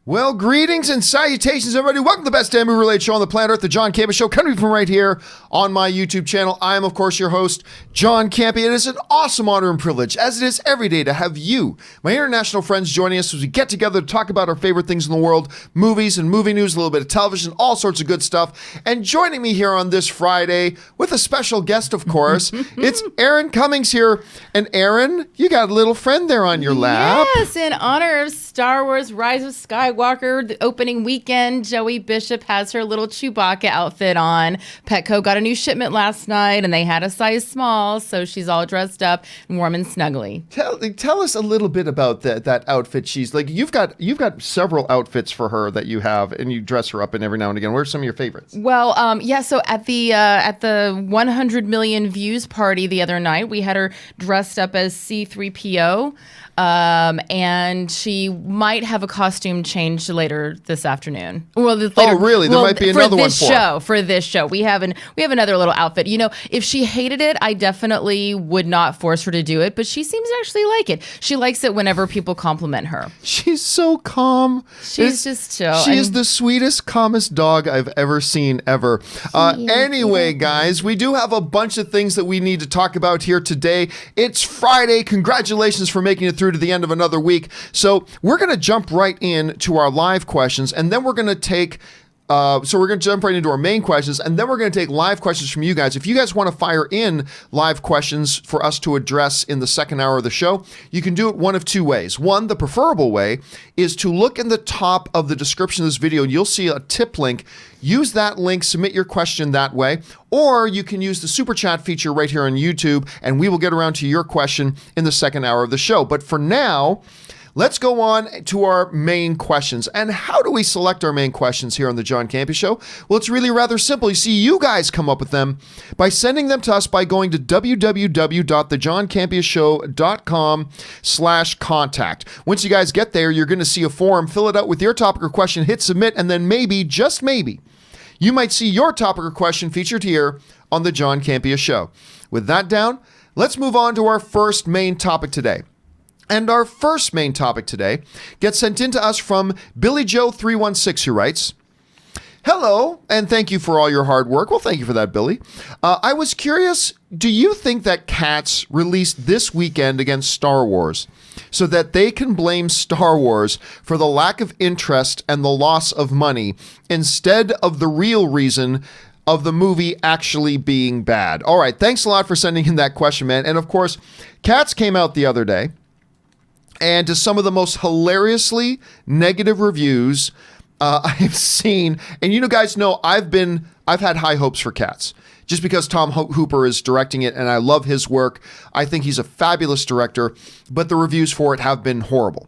Well, greetings and salutations, everybody. Welcome to the best damn movie-related show on the planet Earth, the John Campea Show, coming from right here on my YouTube channel. I am, of course, your host, John Campea. It is an awesome honor and privilege, as it is every day, to have you, my international friends, joining us as we get together to talk about our favorite things in the world, movies and movie news, a little bit of television, all sorts of good stuff. And joining me here on this Friday, with a special guest, of course, it's Aaron Cummings here. And Aaron, you got a little friend there on your lap. Yes, in honor of Star Wars Rise of Skywalker, the opening weekend, Joey Bishop has her little Chewbacca outfit on. Petco got a new shipment last night, and they had a size small, so she's all dressed up and warm and snuggly. Tell us a little bit about that outfit. She's like, you've got several outfits for her that you have, and you dress her up in every now and again. What are some of your favorites? Well, so at the 100 million views party the other night, we had her dressed up as C-3PO. And she might have a costume change later this afternoon. Well, really? There might be another one for this show. We have another little outfit. You know, if she hated it, I definitely would not force her to do it. But she seems to actually like it. She likes it whenever people compliment her. She's so calm. She's just chill. She is the sweetest, calmest dog I've ever seen ever. Anyway, guys, we do have a bunch of things that we need to talk about here today. It's Friday. Congratulations for making it through to the end of another week. So we're going to jump right into our live questions, and then we're going to take jump right into our main questions, and then we're going to take live questions from you guys. If you guys want to fire in live questions for us to address in the second hour of the show, you can do it one of two ways. One, the preferable way, is to look in the top of the description of this video, and you'll see a tip link. Use that link, submit your question that way, or you can use the super chat feature right here on YouTube, and we will get around to your question in the second hour of the show. But for now, let's go on to our main questions. And how do we select our main questions here on the John Campea Show? Well, it's really rather simple. You see, you guys come up with them by sending them to us by going to www.thejohncampeashow.com/contact. Once you guys get there, you're going to see a form. Fill it out with your topic or question, hit submit, and then maybe, just maybe, you might see your topic or question featured here on the John Campea Show. With that down, let's move on to our first main topic today. And our first main topic today gets sent in to us from Billy Joe 316, who writes, "Hello, and thank you for all your hard work." Well, thank you for that, Billy. I was curious, do you think that Cats released this weekend against Star Wars so that they can blame Star Wars for the lack of interest and the loss of money instead of the real reason of the movie actually being bad? All right, thanks a lot for sending in that question, man. And of course, Cats came out the other day, and to some of the most hilariously negative reviews I've seen. And you guys know I've had high hopes for Cats just because Tom Hooper is directing it, and I love his work. I think he's a fabulous director, but the reviews for it have been horrible.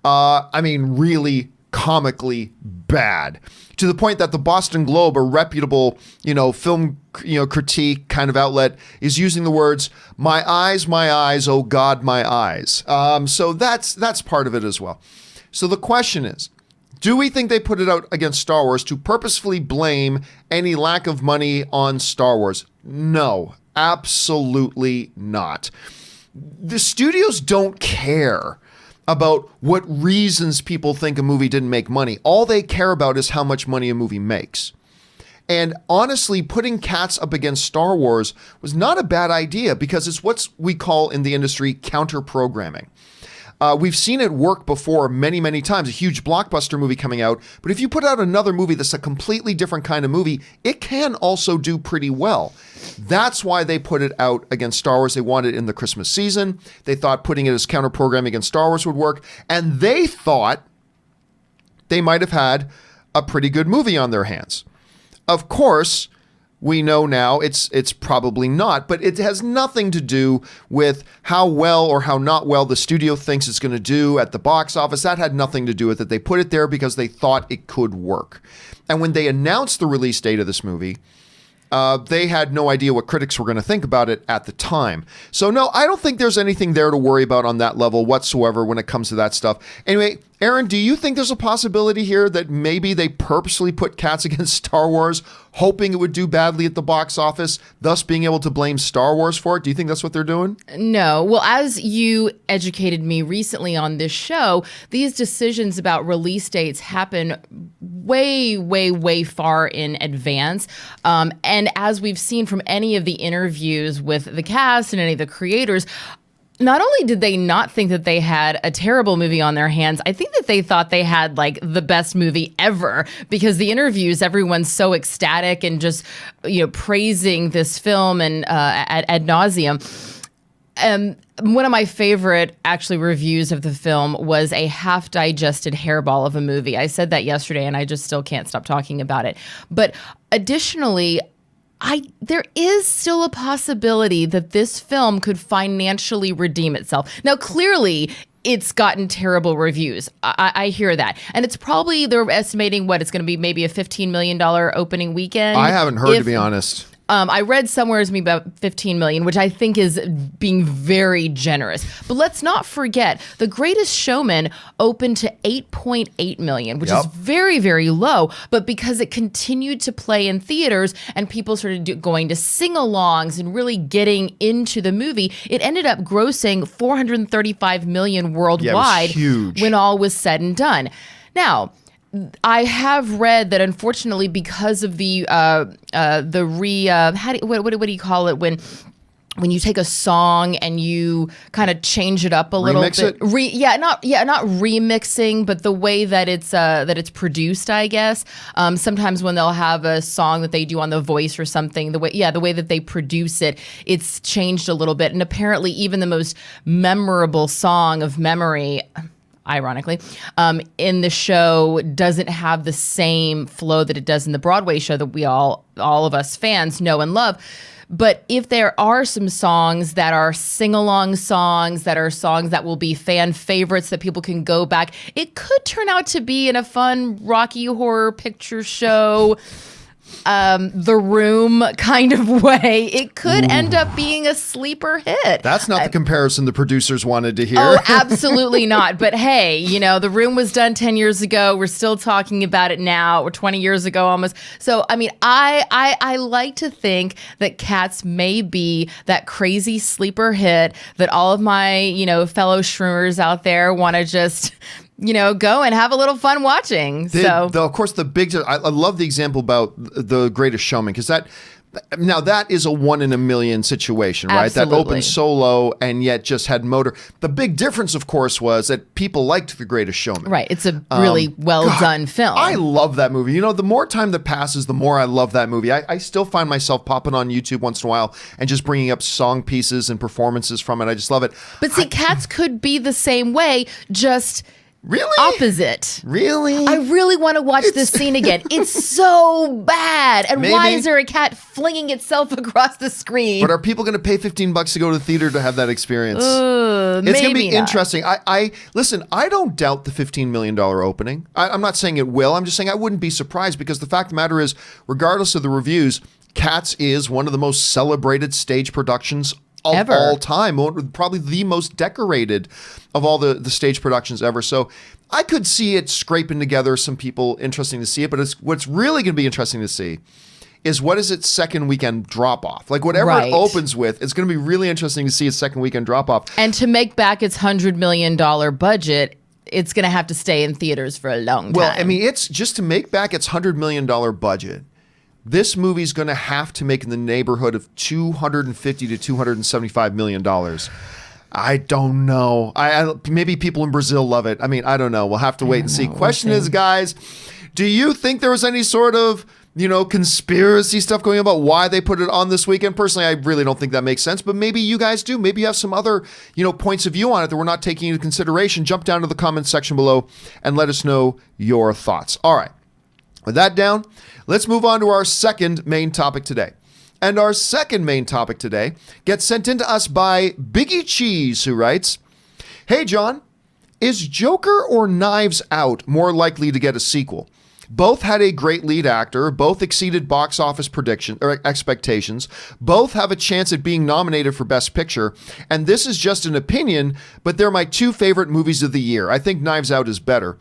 Really comically bad, to the point that the Boston Globe, a reputable, film, critique kind of outlet, is using the words, my eyes, oh God, my eyes." So that's part of it as well. So the question is, do we think they put it out against Star Wars to purposefully blame any lack of money on Star Wars? No, absolutely not. The studios don't care about what reasons people think a movie didn't make money. All they care about is how much money a movie makes. And honestly, putting Cats up against Star Wars was not a bad idea, because it's what we call in the industry counter-programming. We've seen it work before many, many times. A huge blockbuster movie coming out, but if you put out another movie that's a completely different kind of movie, it can also do pretty well. That's why they put it out against Star Wars. They wanted it in the Christmas season. They thought putting it as counter-programming against Star Wars would work, and they thought they might have had a pretty good movie on their hands. Of course, we know now it's probably not, but it has nothing to do with how well or how not well the studio thinks it's going to do at the box office. That had nothing to do with it. They put it there because they thought it could work. And when they announced the release date of this movie, they had no idea what critics were going to think about it at the time. So no, I don't think there's anything there to worry about on that level whatsoever when it comes to that stuff. Anyway, Aaron, do you think there's a possibility here that maybe they purposely put Cats against Star Wars, hoping it would do badly at the box office, thus being able to blame Star Wars for it? Do you think that's what they're doing? No. Well, as you educated me recently on this show, these decisions about release dates happen way, way, way far in advance. And as we've seen from any of the interviews with the cast and any of the creators, not only did they not think that they had a terrible movie on their hands, I think that they thought they had like the best movie ever, because the interviews, everyone's so ecstatic and just, praising this film and ad nauseum. One of my favorite actually reviews of the film was a half digested hairball of a movie. I said that yesterday and I just still can't stop talking about it. But additionally, there is still a possibility that this film could financially redeem itself. Now, clearly, it's gotten terrible reviews. I hear that. And it's probably, they're estimating it's going to be maybe a $15 million opening weekend. I haven't heard, to be honest. I read somewhere it's about 15 million, which I think is being very generous. But let's not forget, The Greatest Showman opened to 8.8 million, which is very, very low. But because it continued to play in theaters and people started going to sing-alongs and really getting into the movie, it ended up grossing 435 million worldwide when all was said and done. Now, I have read that unfortunately, because of the what do you call it when you take a song and you kind of change it up a little bit? Not remixing, but the way that it's produced, I guess. Sometimes when they'll have a song that they do on The Voice or something, the way that they produce it, it's changed a little bit. And apparently, even the most memorable song of memory, ironically, in the show doesn't have the same flow that it does in the Broadway show that we all of us fans know and love. But if there are some songs that are sing-along songs, that are songs that will be fan favorites that people can go back, it could turn out to be in a fun Rocky Horror Picture Show, The Room kind of way. It could end up being a sleeper hit. That's not the comparison the producers wanted to hear. Oh, absolutely not. But hey, The Room was done 10 years ago. We're still talking about it now, or 20 years ago almost. So, I mean, I like to think that Cats may be that crazy sleeper hit that all of my, fellow shroomers out there want to just go and have a little fun watching. Of course, I love the example about The Greatest Showman, because that is a 1 in a million situation, right? Absolutely. That opened solo and yet just had motor. The big difference, of course, was that people liked The Greatest Showman. Right. It's a really done film. I love that movie. The more time that passes, the more I love that movie. I still find myself popping on YouTube once in a while and just bringing up song pieces and performances from it. I just love it. But see, Cats could be the same way, just really opposite. Really? I really want to watch this scene again. It's so bad. And why is there a cat flinging itself across the screen? But are people going to pay $15 to go to the theater to have that experience? It's going to be interesting. Listen, I don't doubt the $15 million opening. I'm not saying it will. I'm just saying I wouldn't be surprised, because the fact of the matter is, regardless of the reviews, Cats is one of the most celebrated stage productions of all time, probably the most decorated of all the stage productions ever. So I could see it scraping together some people interesting to see it, but what's really going to be interesting to see is what is its second weekend drop off. Like whatever it opens with, it's going to be really interesting to see its second weekend drop off. And to make back its $100 million budget, it's going to have to stay in theaters for a long time. Well, I mean, it's just to make back its $100 million budget. This movie's going to have to make in the neighborhood of $250 to $275 million. I don't know. Maybe people in Brazil love it. I mean, I don't know. We'll have to wait and see. Question is, guys, do you think there was any sort of, conspiracy stuff going on about why they put it on this weekend? Personally, I really don't think that makes sense, but maybe you guys do. Maybe you have some other, points of view on it that we're not taking into consideration. Jump down to the comments section below and let us know your thoughts. All right. With that down, let's move on to our second main topic today. And our second main topic today gets sent in to us by Biggie Cheese, who writes, "Hey, John, is Joker or Knives Out more likely to get a sequel? Both had a great lead actor. Both exceeded box office prediction or expectations. Both have a chance at being nominated for Best Picture. And this is just an opinion, but they're my two favorite movies of the year. I think Knives Out is better.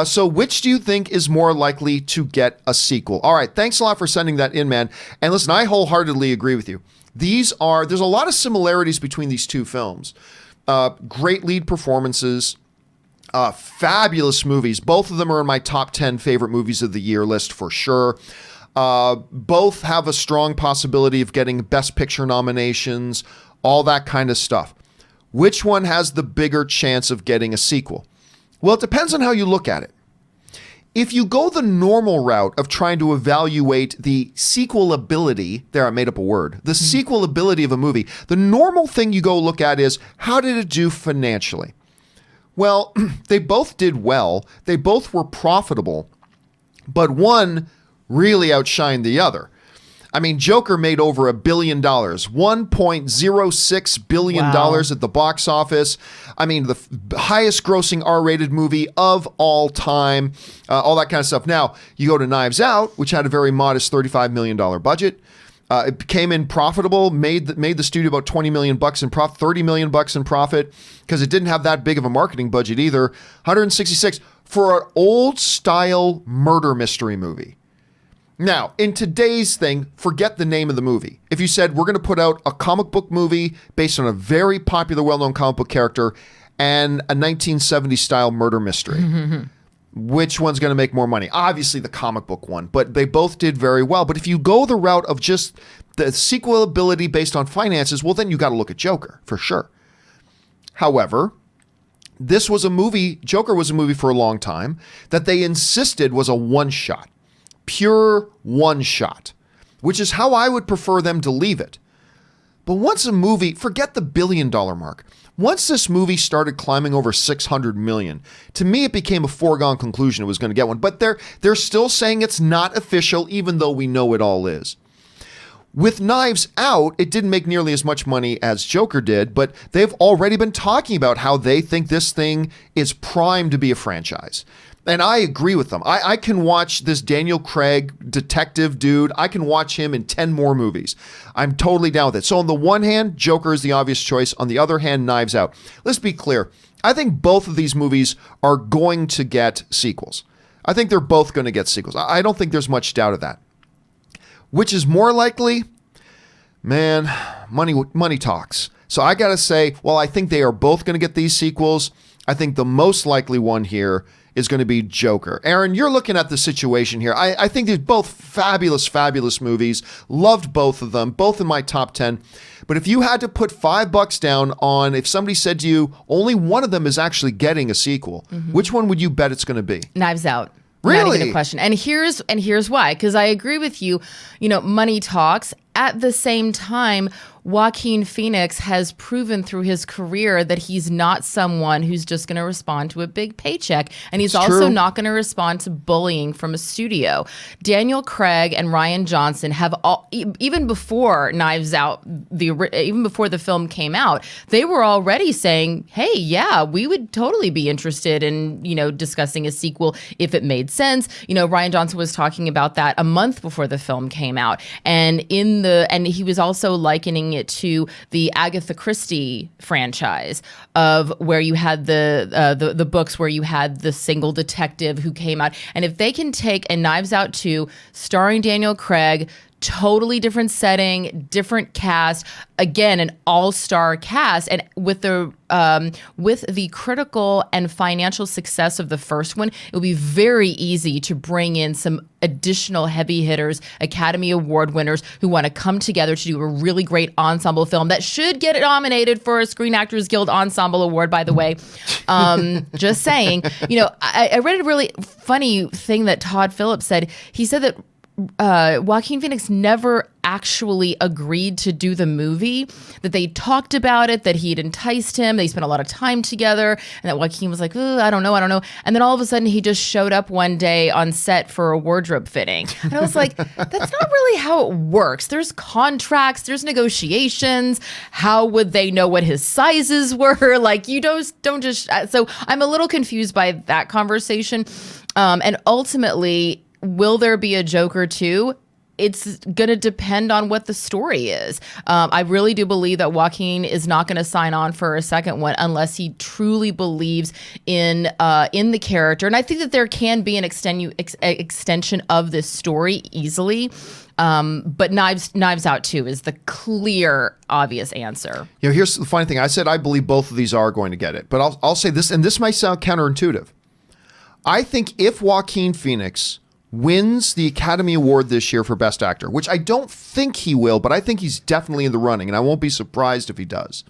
So which do you think is more likely to get a sequel? All right, thanks a lot for sending that in, man. And listen, I wholeheartedly agree with you. There's a lot of similarities between these two films. Great lead performances. Fabulous movies. Both of them are in my top 10 favorite movies of the year list for sure. Both have a strong possibility of getting Best Picture nominations, all that kind of stuff. Which one has the bigger chance of getting a sequel? Well, it depends on how you look at it. If you go the normal route of trying to evaluate the sequelability, there I made up a word, the sequelability of a movie, the normal thing you go look at is how did it do financially? Well, they both did well. They both were profitable, but one really outshined the other. I mean, Joker made over $1 billion, $1.06 billion at the box office. I mean, the highest grossing R-rated movie of all time, all that kind of stuff. Now, you go to Knives Out, which had a very modest $35 million budget. It came in profitable, made the studio about $20 million in profit, $30 million in profit, because it didn't have that big of a marketing budget either. 166 for an old style murder mystery movie. Now, in today's thing, forget the name of the movie. If you said we're going to put out a comic book movie based on a very popular, well-known comic book character and a 1970s style murder mystery, which one's going to make more money? Obviously the comic book one, but they both did very well. But if you go the route of just the sequelability based on finances, well, then you got to look at Joker for sure. However, Joker was a movie for a long time that they insisted was a one-shot. Pure one shot, which is how I would prefer them to leave it. But once a movie, forget the $1 billion mark, once this movie started climbing over 600 million, to me it became a foregone conclusion it was going to get one. But they're still saying it's not official, even though we know it all is. With Knives Out, it didn't make nearly as much money as Joker did, but they've already been talking about how they think this thing is primed to be a franchise. And I agree with them. I can watch this Daniel Craig detective dude. I can watch him in 10 more movies. I'm totally down with it. So on the one hand, Joker is the obvious choice. On the other hand, Knives Out. Let's be clear. I think both of these movies are going to get sequels. I think they're both going to get sequels. I don't think there's much doubt of that. Which is more likely? Man, money talks. So I got to say, well, I think they are both going to get these sequels. I think the most likely one here is going to be Joker. Aaron, you're looking at the situation here. I think they're both fabulous, fabulous movies. Loved both of them, both in my top 10. But if you had to put $5 down on if somebody said to you, only one of them is actually getting a sequel, which one would you bet it's going to be? Knives Out. Really? Not even a question. And here's why. Because I agree with you. Money talks. At the same time, Joaquin Phoenix has proven through his career that he's not someone who's just going to respond to a big paycheck. And he's also not going to respond to bullying from a studio. Daniel Craig and Rian Johnson have even before Knives Out, even before the film came out, they were already saying, hey, yeah, we would totally be interested in, discussing a sequel if it made sense. Rian Johnson was talking about that a month before the film came out. And he was also likening it to the Agatha Christie franchise of where you had the books where you had the single detective who came out. And if they can take a Knives Out 2 starring Daniel Craig, totally different setting, different cast, again, an all-star cast, and with the critical and financial success of the first one, it will be very easy to bring in some additional heavy hitters, Academy Award winners who want to come together to do a really great ensemble film that should get nominated for a Screen Actors Guild Ensemble Award, by the way. Just saying. I read a really funny thing that Todd Phillips said. He said that Joaquin Phoenix never actually agreed to do the movie, that they talked about it, that he'd enticed him, they spent a lot of time together, and that Joaquin was like, I don't know. And then all of a sudden he just showed up one day on set for a wardrobe fitting. And I was like, that's not really how it works. There's contracts, there's negotiations. How would they know what his sizes were? Like, you don't just, so I'm a little confused by that conversation. And ultimately, will there be a Joker 2? It's going to depend on what the story is. I really do believe that Joaquin is not going to sign on for a second one unless he truly believes in the character. And I think that there can be an extension of this story easily. But Knives Out 2 is the clear, obvious answer. Here's the funny thing. I said I believe both of these are going to get it. But I'll say this, and this might sound counterintuitive. I think if Joaquin Phoenix wins the Academy Award this year for Best Actor, which I don't think he will, but I think he's definitely in the running, and I won't be surprised if he does.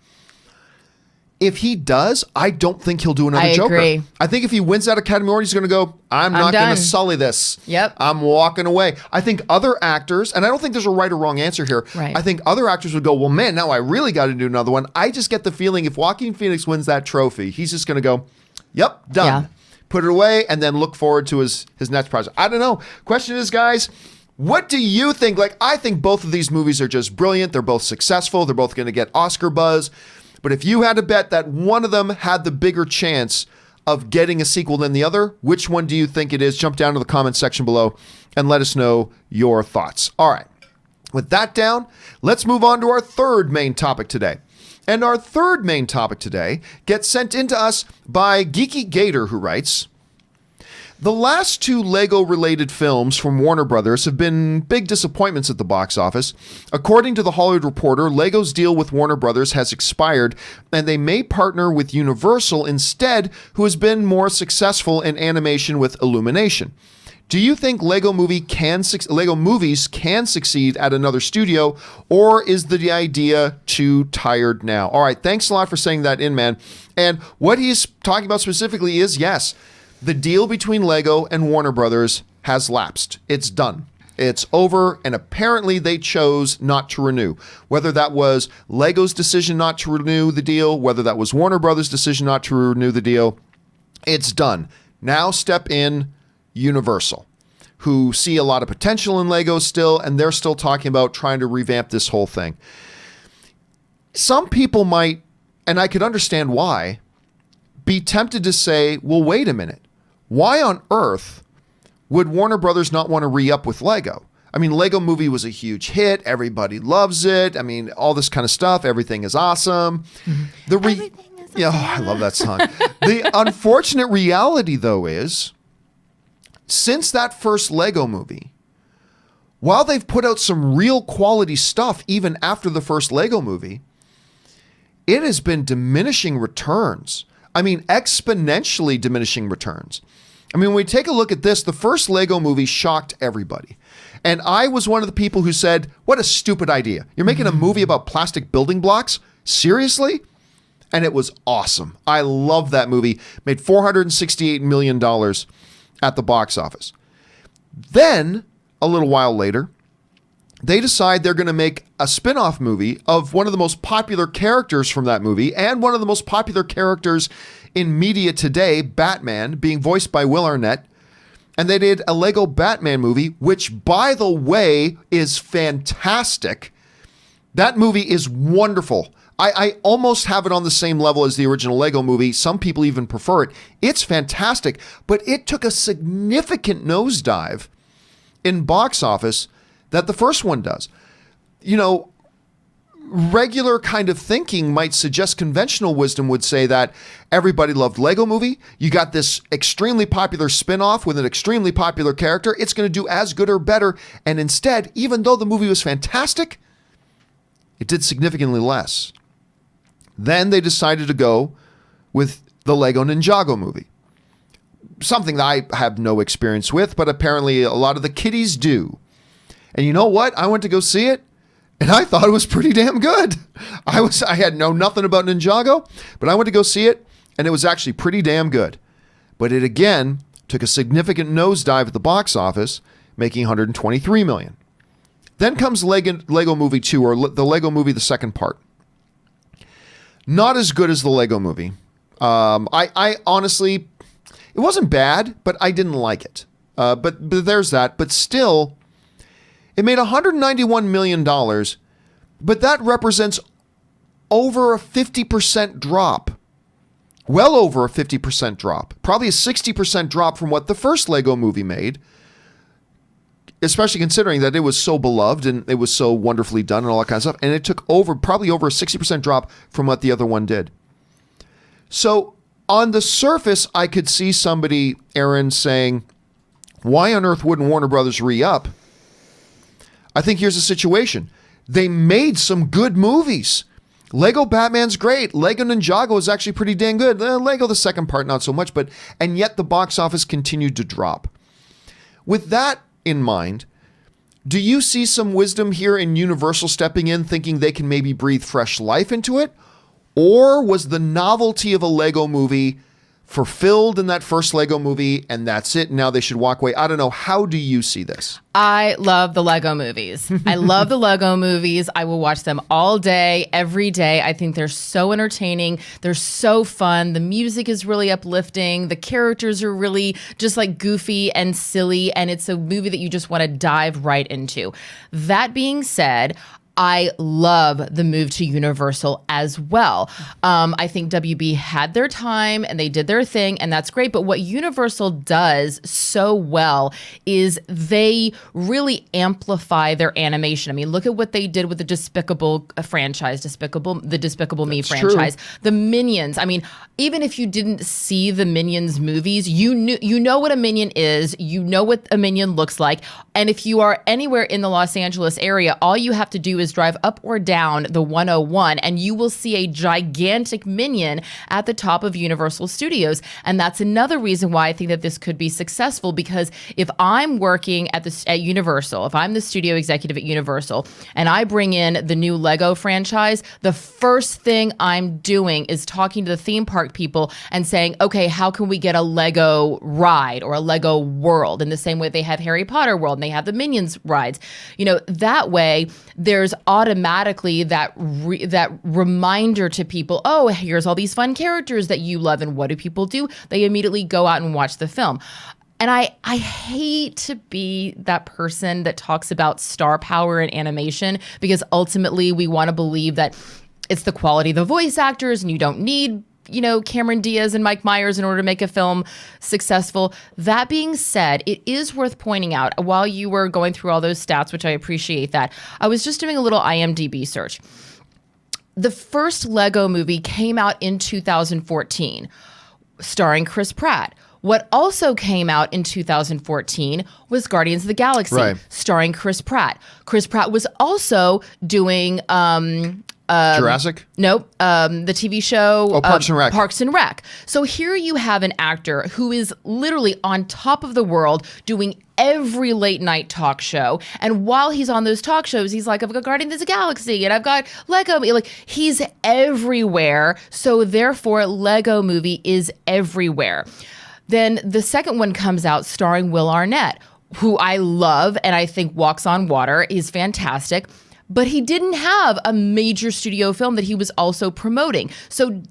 If he does, I don't think he'll do another Joker. Agree. I think if he wins that Academy Award, he's going to go, I'm not going to sully this. Yep. I'm walking away. I think other actors, and I don't think there's a right or wrong answer here. Right. I think other actors would go, well, man, now I really got to do another one. I just get the feeling if Joaquin Phoenix wins that trophy, he's just going to go, yep, done. Yeah. Put it away, and then look forward to his next project. I don't know. Question is, guys, what do you think? Like, I think both of these movies are just brilliant. They're both successful. They're both going to get Oscar buzz. But if you had to bet that one of them had the bigger chance of getting a sequel than the other, which one do you think it is? Jump down to the comment section below and let us know your thoughts. All right. With that down, let's move on to our third main topic today. And our third main topic today gets sent in to us by Geeky Gator, who writes, the last two Lego-related films from Warner Brothers have been big disappointments at the box office. According to The Hollywood Reporter, Lego's deal with Warner Brothers has expired, and they may partner with Universal instead, who has been more successful in animation with Illumination. Do you think Lego movies can succeed at another studio, or is the idea too tired now? All right, thanks a lot for saying that in, man. And what he's talking about specifically is, yes, the deal between Lego and Warner Brothers has lapsed. It's done. It's over, and apparently they chose not to renew. Whether that was Lego's decision not to renew the deal, whether that was Warner Brothers' decision not to renew the deal, it's done. Now step in Universal, who see a lot of potential in Lego still, and they're still talking about trying to revamp this whole thing. Some people might, and I could understand why, be tempted to say, well, wait a minute. Why on earth would Warner Brothers not want to re-up with Lego? I mean, Lego Movie was a huge hit. Everybody loves it. I mean, all this kind of stuff. Everything is awesome. I love that song. The unfortunate reality, though, is since that first Lego movie, while they've put out some real quality stuff even after the first Lego movie, it has been diminishing returns. I mean, exponentially diminishing returns. I mean, when we take a look at this, the first Lego movie shocked everybody. And I was one of the people who said, what a stupid idea. You're making a movie about plastic building blocks? Seriously? And it was awesome. I love that movie. Made $468 million at the box office. Then, a little while later, they decide they're going to make a spin-off movie of one of the most popular characters from that movie and one of the most popular characters in media today, Batman, being voiced by Will Arnett. And they did a Lego Batman movie, which, by the way, is fantastic. That movie is wonderful. I almost have it on the same level as the original Lego movie. Some people even prefer it. It's fantastic, but it took a significant nosedive in box office that the first one does. You know, regular kind of thinking might suggest conventional wisdom would say that everybody loved Lego Movie. You got this extremely popular spin-off with an extremely popular character. It's going to do as good or better. And instead, even though the movie was fantastic, it did significantly less. Then they decided to go with the Lego Ninjago movie. Something that I have no experience with, but apparently a lot of the kiddies do. And you know what? I went to go see it, and I thought it was pretty damn good. I had nothing about Ninjago, but I went to go see it, and it was actually pretty damn good. But it again took a significant nosedive at the box office, making $123 million. Then comes Lego Movie 2, or the Lego Movie, the second part. Not as good as the Lego Movie. I honestly, it wasn't bad, but I didn't like it. But there's that. But still, it made $191 million, but that represents over a 50% drop well over a 50% drop, probably a 60% drop from what the first Lego movie made, especially considering that it was so beloved and it was so wonderfully done and all that kind of stuff. And it took probably over a 60% drop from what the other one did. So on the surface, I could see somebody, Aaron, saying, why on earth wouldn't Warner Brothers re-up? I think here's the situation. They made some good movies. Lego Batman's great. Lego Ninjago is actually pretty dang good. Lego the second part, not so much, and yet the box office continued to drop. With that in mind, do you see some wisdom here in Universal stepping in, thinking they can maybe breathe fresh life into it? Or was the novelty of a Lego movie fulfilled in that first Lego movie and that's it? Now they should walk away. I don't know. How do you see this? I love the Lego movies. I love the Lego movies. I will watch them all day, every day. I think they're so entertaining. They're so fun. The music is really uplifting. The characters are really just like goofy and silly. And it's a movie that you just want to dive right into. That being said, I love the move to Universal as well. I think WB had their time and they did their thing, and that's great. But what Universal does so well is they really amplify their animation. I mean, look at what they did with the Despicable franchise, the Despicable Me franchise, the Minions. I mean, even if you didn't see the Minions movies, you know what a Minion is, you know what a Minion looks like, and if you are anywhere in the Los Angeles area, all you have to do is drive up or down the 101 and you will see a gigantic Minion at the top of Universal Studios. And that's another reason why I think that this could be successful, because if I'm working at Universal, if I'm the studio executive at Universal and I bring in the new Lego franchise, the first thing I'm doing is talking to the theme park people and saying, okay, how can we get a Lego ride or a Lego world in the same way they have Harry Potter world and they have the Minions rides? You know, that way there's automatically that reminder to people, oh, here's all these fun characters that you love. And what do people do? They immediately go out and watch the film. And I hate to be that person that talks about star power in animation, because ultimately we want to believe that it's the quality of the voice actors and you don't need, you know, Cameron Diaz and Mike Myers in order to make a film successful. That being said, it is worth pointing out, while you were going through all those stats, which I appreciate that, I was just doing a little IMDb search. The first Lego movie came out in 2014, starring Chris Pratt. What also came out in 2014 was Guardians of the Galaxy, starring Chris Pratt. Chris Pratt was also doing Jurassic? Nope. The TV show Parks and Rec. Parks and Rec. So here you have an actor who is literally on top of the world doing every late night talk show. And while he's on those talk shows, he's like, I've got Guardians of the Galaxy and I've got Lego. Like, he's everywhere. So therefore, Lego Movie is everywhere. Then the second one comes out starring Will Arnett, who I love and I think Walks on Water is fantastic. But he didn't have a major studio film that he was also promoting. So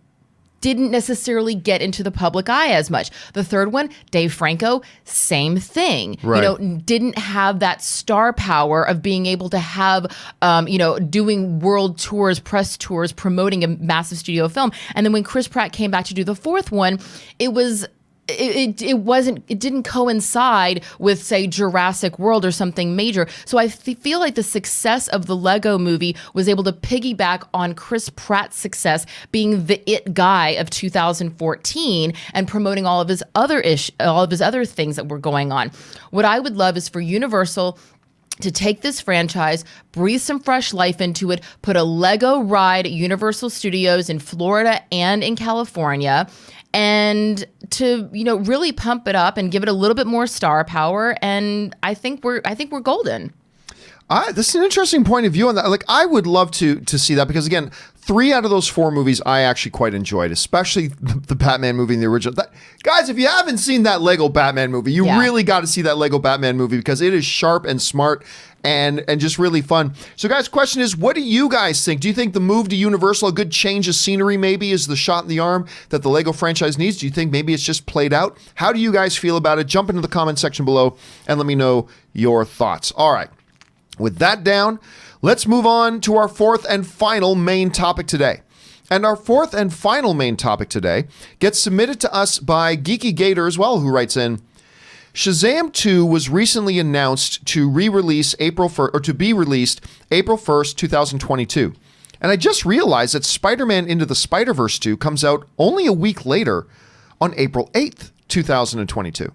didn't necessarily get into the public eye as much. The third one, Dave Franco, same thing. Right. You know, didn't have that star power of being able to have, doing world tours, press tours, promoting a massive studio film. And then when Chris Pratt came back to do the fourth one, it didn't coincide with, say, Jurassic World or something major. So I feel like the success of the Lego Movie was able to piggyback on Chris Pratt's success being the it guy of 2014 and promoting all of his other things that were going on. What I would love is for Universal to take this franchise, breathe some fresh life into it, put a Lego ride at Universal Studios in Florida and in California, and to, you know, really pump it up and give it a little bit more star power. And I think we're golden. This is an interesting point of view on that. Like, I would love to see that, because again, 3 out of those 4 movies I actually quite enjoyed, especially the Batman movie and the original. Guys, if you haven't seen that Lego Batman movie, you really got to see that Lego Batman movie, because it is sharp and smart and just really fun. So guys, question is, what do you guys think? Do you think the move to Universal, a good change of scenery maybe, is the shot in the arm that the Lego franchise needs? Do you think maybe it's just played out? How do you guys feel about it? Jump into the comment section below and let me know your thoughts. All right. With that down, let's move on to our fourth and final main topic today. And our fourth and final main topic today gets submitted to us by Geeky Gator as well, who writes in, Shazam 2 was recently announced to re-release April 1st, or to be released April 1st, 2022. And I just realized that Spider-Man Into the Spider-Verse 2 comes out only a week later on April 8th, 2022.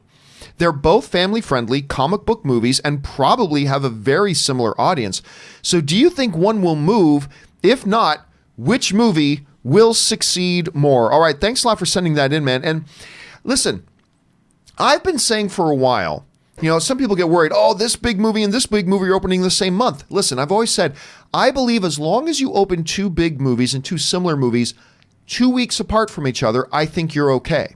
They're both family-friendly comic book movies and probably have a very similar audience. So do you think one will move? If not, which movie will succeed more? All right, thanks a lot for sending that in, man. And listen, I've been saying for a while, some people get worried, this big movie and this big movie are opening the same month. Listen, I've always said, I believe as long as you open two big movies and two similar movies 2 weeks apart from each other, I think you're okay.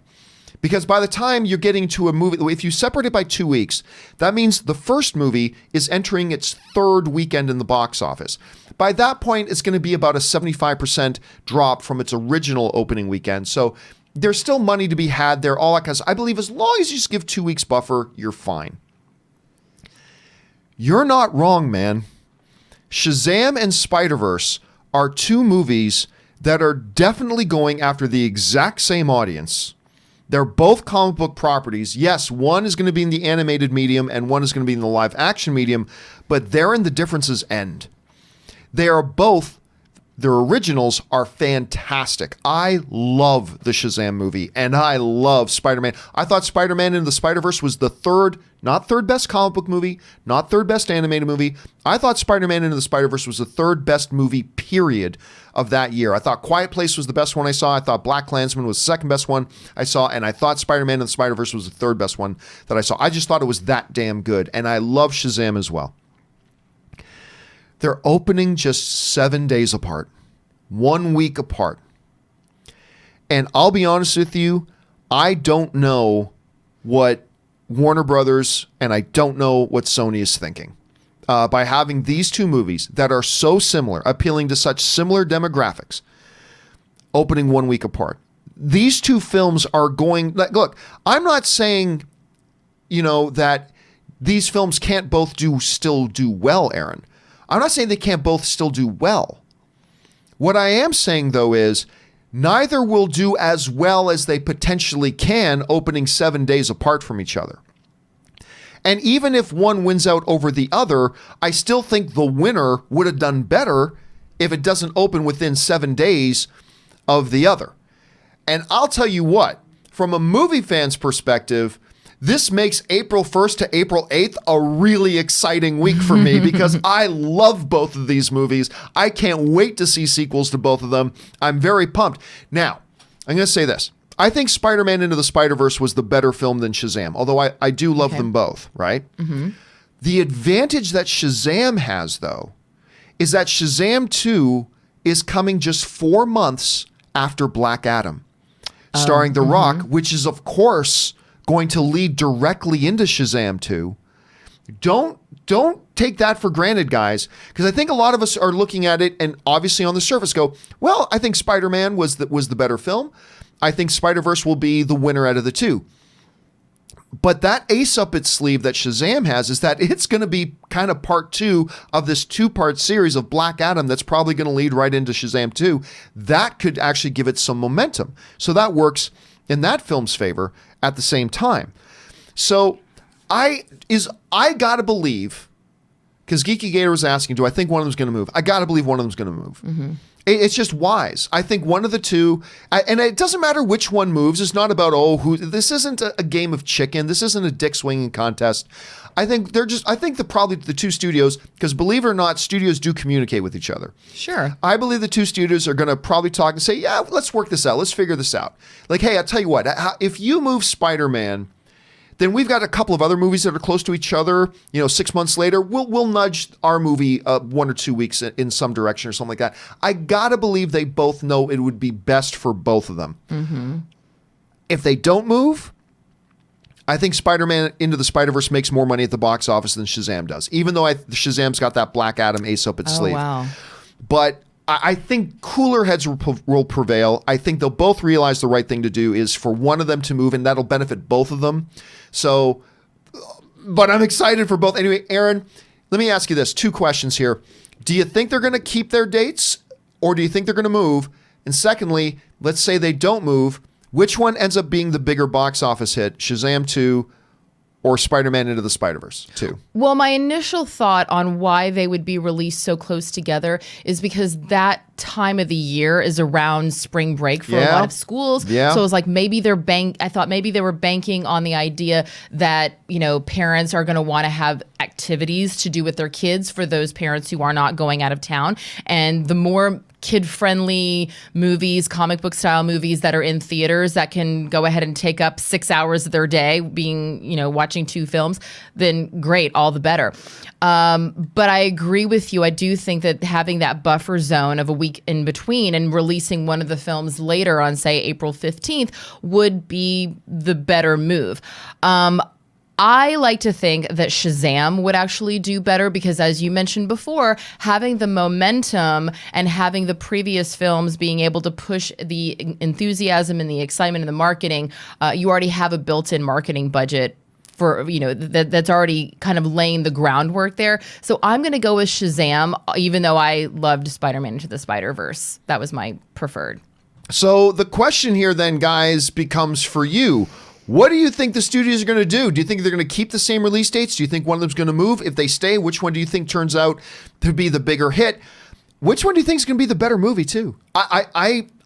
Because by the time you're getting to a movie, if you separate it by 2 weeks, that means the first movie is entering its third weekend in the box office. By that point, it's going to be about a 75% drop from its original opening weekend. So there's still money to be had there. All that kind of stuff. I believe as long as you just give 2 weeks buffer, you're fine. You're not wrong, man. Shazam and Spider-verse are two movies that are definitely going after the exact same audience. They're both comic book properties. Yes, one is going to be in the animated medium and one is going to be in the live action medium, but therein the differences end. They are both, their originals are fantastic. I love the Shazam movie and I love Spider-Man. I thought Spider-Man Into the Spider-Verse was the not third best comic book movie, not third best animated movie. I thought Spider-Man Into the Spider-Verse was the third best movie, period, of that year. I thought Quiet Place was the best one I saw. I thought BlacKkKlansman was the second best one I saw. And I thought Spider-Man Into the Spider-Verse was the third best one that I saw. I just thought it was that damn good. And I love Shazam as well. They're opening just 7 days apart, 1 week apart. And I'll be honest with you, I don't know what Warner Brothers and I don't know what Sony is thinking by having these two movies that are so similar, appealing to such similar demographics, opening 1 week apart. These two films are going, look, I'm not saying, that these films can't both still do well, Aaron. I'm not saying they can't both still do well. What I am saying, though, is neither will do as well as they potentially can opening 7 days apart from each other. And even if one wins out over the other, I still think the winner would have done better if it doesn't open within 7 days of the other. And I'll tell you what, from a movie fan's perspective, this makes April 1st to April 8th a really exciting week for me because I love both of these movies. I can't wait to see sequels to both of them. I'm very pumped. Now, I'm going to say this. I think Spider-Man Into the Spider-Verse was the better film than Shazam, although I do love them both, right? Mm-hmm. The advantage that Shazam has, though, is that Shazam 2 is coming just 4 months after Black Adam, starring The Rock, which is, of course, going to lead directly into Shazam 2. Don't take that for granted, guys, because I think a lot of us are looking at it and obviously on the surface go, well, I think Spider-Man was the better film. I think Spider-Verse will be the winner out of the two. But that ace up its sleeve that Shazam has is that it's going to be kind of part 2 of this 2-part series of Black Adam that's probably going to lead right into Shazam 2. That could actually give it some momentum. So that works in that film's favor at the same time. So I gotta believe, because Geeky Gator was asking, do I think one of them's going to move? I gotta believe one of them's going to move. Mm-hmm. It's just wise. I think one of the two, and it doesn't matter which one moves. It's not about, this isn't a game of chicken. This isn't a dick swinging contest. I think probably the two studios, because believe it or not, studios do communicate with each other. Sure. I believe the two studios are going to probably talk and say, yeah, let's work this out. Let's figure this out. Like, hey, I'll tell you what, if you move Spider-Man, then we've got a couple of other movies that are close to each other. 6 months later, we'll nudge our movie 1 or 2 weeks in some direction or something like that. I gotta believe they both know it would be best for both of them. Mm-hmm. If they don't move, I think Spider-Man Into the Spider-Verse makes more money at the box office than Shazam does, even though Shazam's got that Black Adam ace up its sleeve. Wow. But I think cooler heads will prevail. I think they'll both realize the right thing to do is for one of them to move, and that'll benefit both of them. So, but I'm excited for both. Anyway, Aaron, let me ask you this. 2 questions here. Do you think they're going to keep their dates, or do you think they're going to move? And secondly, let's say they don't move. Which one ends up being the bigger box office hit, Shazam 2 or Spider-Man Into the Spider-Verse 2? Well, my initial thought on why they would be released so close together is because that time of the year is around spring break for a lot of schools. Yeah. So it was like maybe I thought maybe they were banking on the idea that, parents are going to want to have activities to do with their kids for those parents who are not going out of town. And the more kid-friendly movies, comic book style movies that are in theaters that can go ahead and take up 6 hours of their day being, watching 2 films, then great, all the better. But I agree with you. I do think that having that buffer zone of a week in between and releasing one of the films later on, say, April 15th would be the better move. I like to think that Shazam would actually do better because, as you mentioned before, having the momentum and having the previous films being able to push the enthusiasm and the excitement and the marketing, you already have a built-in marketing budget for, that's already kind of laying the groundwork there. So I'm going to go with Shazam, even though I loved Spider-Man Into the Spider-Verse. That was my preferred. So the question here then, guys, becomes for you. What do you think the studios are going to do? Do you think they're going to keep the same release dates? Do you think one of them's going to move? If they stay, which one do you think turns out to be the bigger hit? Which one do you think is going to be the better movie too?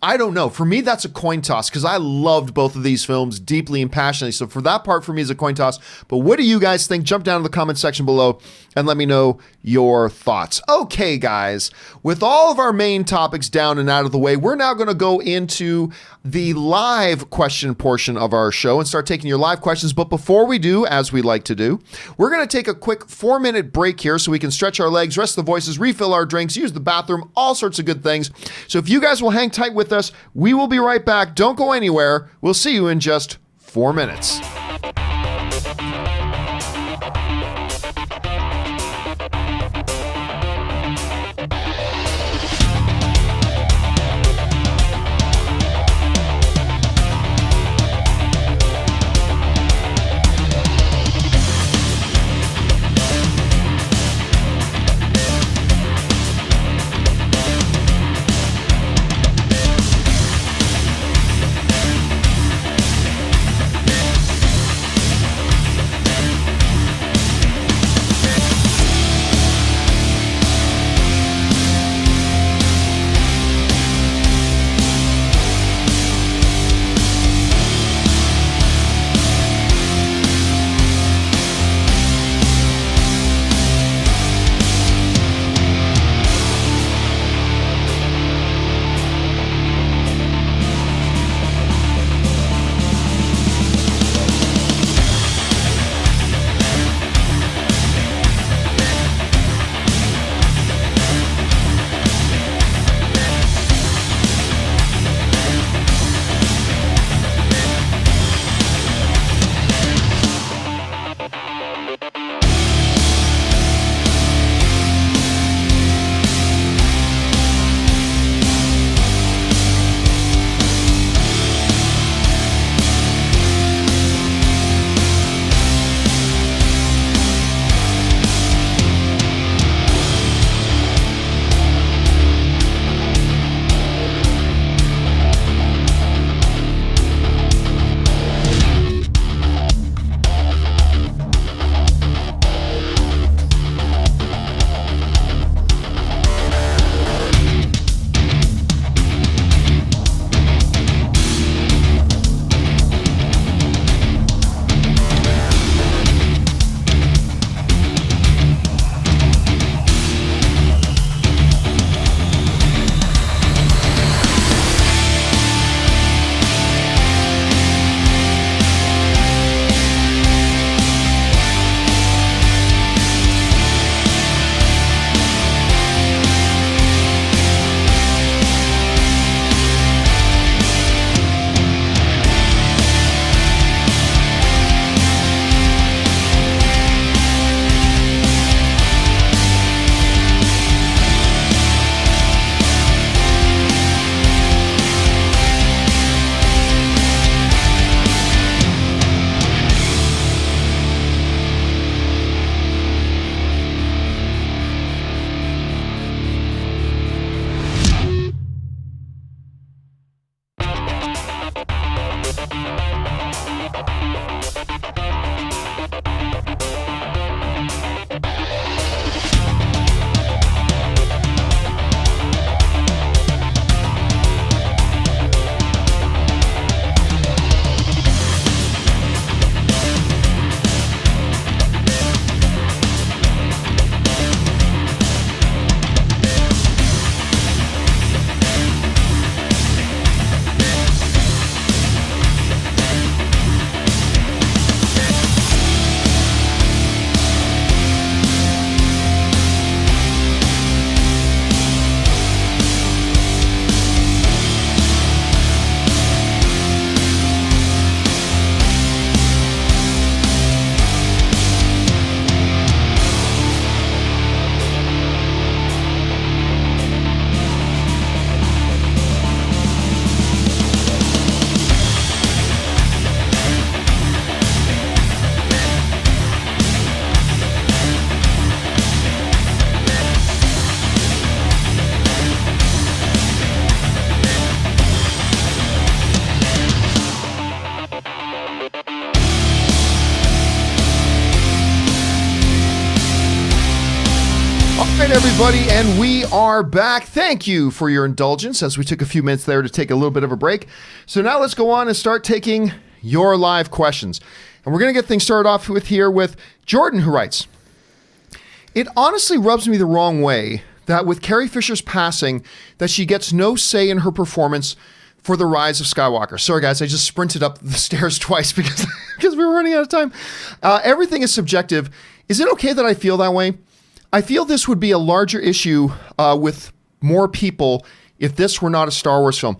I don't know. For me, that's a coin toss because I loved both of these films deeply and passionately. So for that part, for me, is a coin toss. But what do you guys think? Jump down to the comment section below and let me know your thoughts. Okay, guys, with all of our main topics down and out of the way, we're now going to go into the live question portion of our show and start taking your live questions. But before we do, as we like to do, we're going to take a quick 4-minute break here so we can stretch our legs, rest the voices, refill our drinks, use the bathroom, all sorts of good things. So if you guys will hang tight with us, we will be right back. Don't go anywhere. We'll see you in just 4 minutes. Everybody, and we are back. Thank you for your indulgence as we took a few minutes there to take a little bit of a break. So now let's go on and start taking your live questions. And we're going to get things started off with Jordan, who writes, "It honestly rubs me the wrong way that with Carrie Fisher's passing, that she gets no say in her performance for The Rise of Skywalker." Sorry, guys, I just sprinted up the stairs twice because we were running out of time. Everything is subjective. Is it okay that I feel that way? I feel this would be a larger issue with more people if this were not a Star Wars film.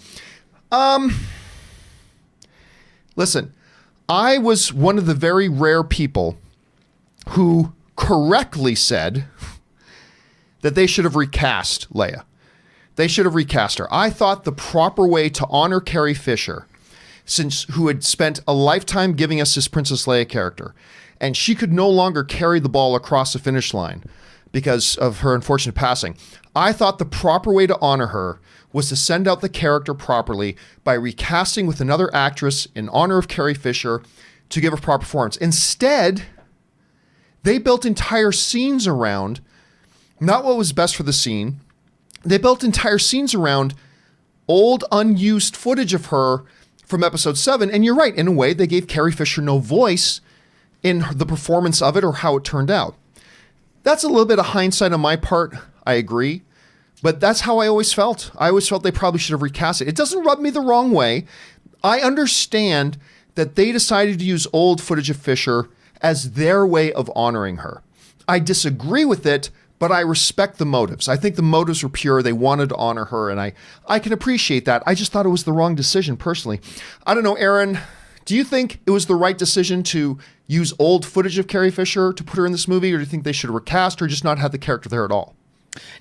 Listen, I was one of the very rare people who correctly said that they should have recast Leia. They should have recast her. I thought the proper way to honor Carrie Fisher, who had spent a lifetime giving us this Princess Leia character, and she could no longer carry the ball across the finish line because of her unfortunate passing. I thought the proper way to honor her was to send out the character properly by recasting with another actress in honor of Carrie Fisher to give a proper performance. Instead, they built entire scenes around not what was best for the scene. They built entire scenes around old, unused footage of her from episode 7. And you're right, in a way, they gave Carrie Fisher no voice in the performance of it or how it turned out. That's a little bit of hindsight on my part. I agree. But that's how I always felt. I always felt they probably should have recast it. It doesn't rub me the wrong way. I understand that they decided to use old footage of Fisher as their way of honoring her. I disagree with it, but I respect the motives. I think the motives were pure. They wanted to honor her, and I can appreciate that. I just thought it was the wrong decision, personally. I don't know, Aaron, do you think it was the right decision to use old footage of Carrie Fisher to put her in this movie, or do you think they should have recast her or just not had the character there at all?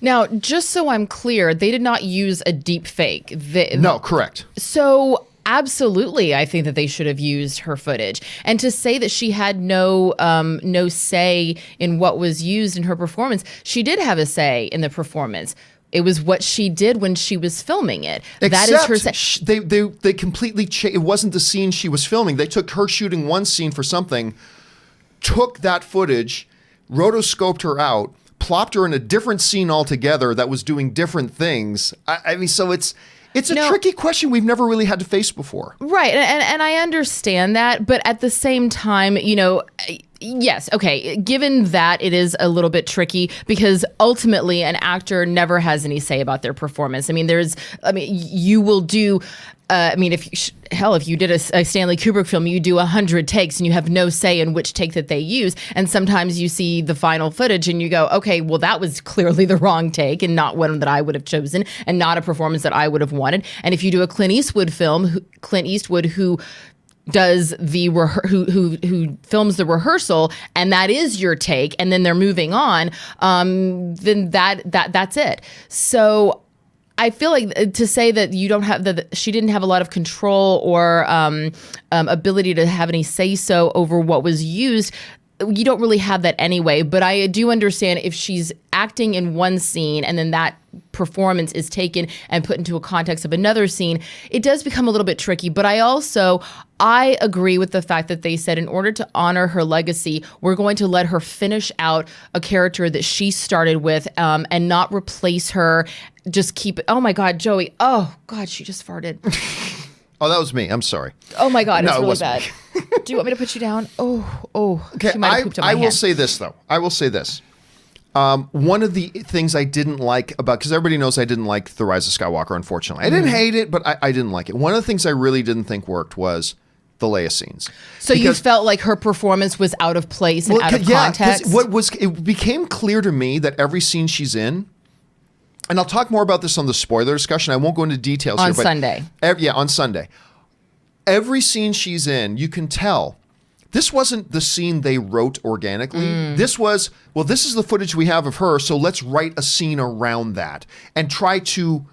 Now, just so I'm clear, they did not use a deep fake. No, correct. So absolutely, I think that they should have used her footage. And to say that she had no say in what was used in her performance, she did have a say in the performance. It was what she did when she was filming it. Except that is her they completely changed. It wasn't the scene she was filming. They took her shooting one scene for something, took that footage, rotoscoped her out, plopped her in a different scene altogether that was doing different things. I mean, so it's a tricky question we've never really had to face before. Right. And I understand that. But at the same time, yes, okay, given that it is a little bit tricky because ultimately an actor never has any say about their performance. You will do, if you did a Stanley Kubrick film, you do 100 takes and you have no say in which take that they use. And sometimes you see the final footage and you go, okay, well, that was clearly the wrong take and not one that I would have chosen and not a performance that I would have wanted. And if you do a Clint Eastwood film, who does who films the rehearsal and that is your take and then they're moving on, then that's it. So I feel like to say that you don't have she didn't have a lot of control or ability to have any say so over what was used, you don't really have that anyway. But I do understand if she's acting in one scene and then that performance is taken and put into a context of another scene, it does become a little bit tricky. But I agree with the fact that they said in order to honor her legacy, we're going to let her finish out a character that she started with, and not replace her. Just keep it. Oh my God, Joey. Oh God, she just farted. Oh, that was me. I'm sorry. Oh my God, it's No, it really wasn't bad. Do you want me to put you down? Oh. Okay, She might have pooped on my I will hand. say this, though. I will say this. One of the things I didn't like about, because everybody knows I didn't like The Rise of Skywalker, unfortunately. I didn't hate it, but I didn't like it. One of the things I really didn't think worked was the Leia scenes. So you felt like her performance was out of place and out of context? It became clear to me that every scene she's in, and I'll talk more about this on the spoiler discussion. I won't go into details On here. But Sunday. On Sunday. Every scene she's in, you can tell this wasn't the scene they wrote organically. This was, well, this is the footage we have of her, so let's write a scene around that and try to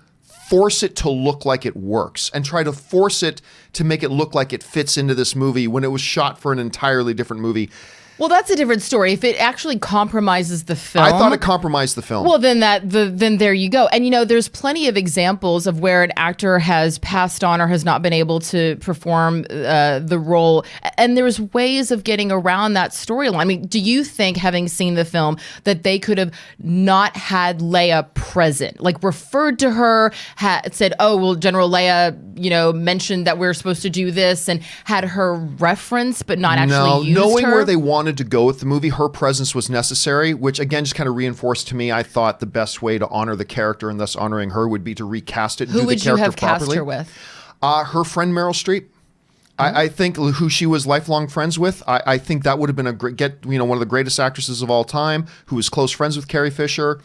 force it to look like it works and try to force it to make it look like it fits into this movie when it was shot for an entirely different movie. Well, that's a different story. If it actually compromises the film, I thought it compromised the film. well, then there you go. And there's plenty of examples of where an actor has passed on or has not been able to perform the role, and there's ways of getting around that storyline. I mean, do you think, having seen the film, that they could have not had Leia present, like referred to her, said, "Oh, well, General Leia, mentioned that we're supposed to do this," and had her reference, but not actually used knowing her? where they wanted to go with the movie, her presence was necessary, which again just kind of reinforced to me, I thought the best way to honor the character and thus honoring her would be to recast it and Who do the would you character have cast properly. her with? Her friend Meryl Streep. I think who she was lifelong friends with. I think that would have been a great one of the greatest actresses of all time, who was close friends with Carrie Fisher.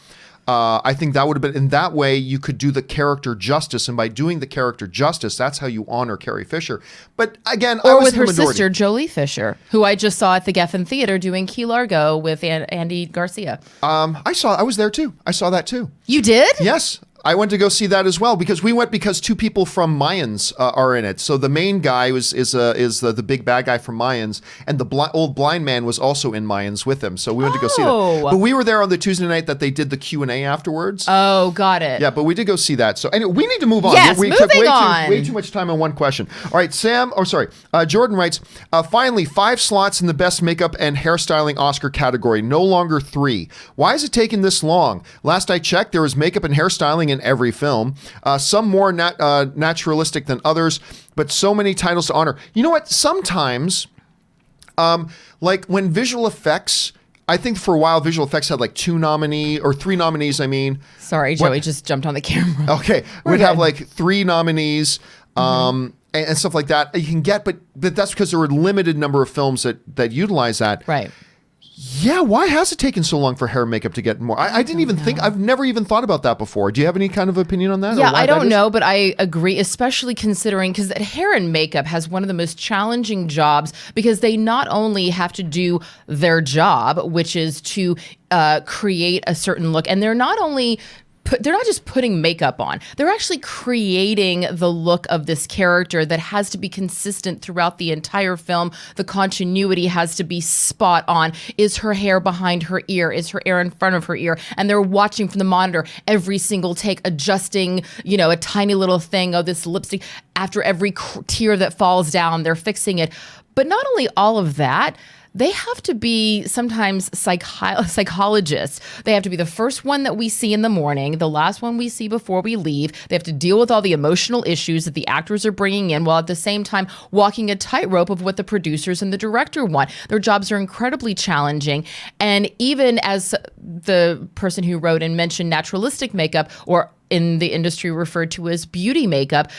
I think that would have been, in that way, you could do the character justice. And by doing the character justice, that's how you honor Carrie Fisher. But again, I Or was with in her the minority. sister, Jolie Fisher, who I just saw at the Geffen Theater doing Key Largo with Andy Garcia. I was there too. I saw that too. You did? Yes. I went to go see that as well because two people from Mayans are in it. So the main guy is the big bad guy from Mayans, and the old blind man was also in Mayans with him. So we went to go see that. But we were there on the Tuesday night that they did the Q&A afterwards. Oh, got it. Yeah, but we did go see that. So anyway, we need to move on. Yes, we moving took on. way too much time on one question. All right, Jordan writes, finally, 5 slots in the best makeup and hairstyling Oscar category, no longer 3. Why has it taken this long? Last I checked, there was makeup and hairstyling in every film. Some more naturalistic than others, but so many titles to honor. You know what? Sometimes, like when visual effects, I think for a while visual effects had like 3 nominees. I mean, Sorry, Joey just jumped on the camera. okay, we'd have like 3 nominees. And stuff like that you can get, but that's because there were a limited number of films that utilize that. Right. Yeah, why has it taken so long for hair and makeup to get more? I didn't even think, I've never even thought about that before. Do you have any kind of opinion on that? Yeah, I don't know, but I agree, especially considering, because hair and makeup has one of the most challenging jobs, because they not only have to do their job, which is to create a certain look, and they're not just putting makeup on. They're actually creating the look of this character that has to be consistent throughout the entire film. The continuity has to be spot on. Is her hair behind her ear? Is her hair in front of her ear? And they're watching from the monitor every single take, adjusting, a tiny little thing. Oh, this lipstick. After every tear that falls down, they're fixing it. But not only all of that, they have to be sometimes psychologists. They have to be the first one that we see in the morning, the last one we see before we leave. They have to deal with all the emotional issues that the actors are bringing in, while at the same time walking a tightrope of what the producers and the director want. Their jobs are incredibly challenging. And even as the person who wrote and mentioned naturalistic makeup, or in the industry referred to as beauty makeup,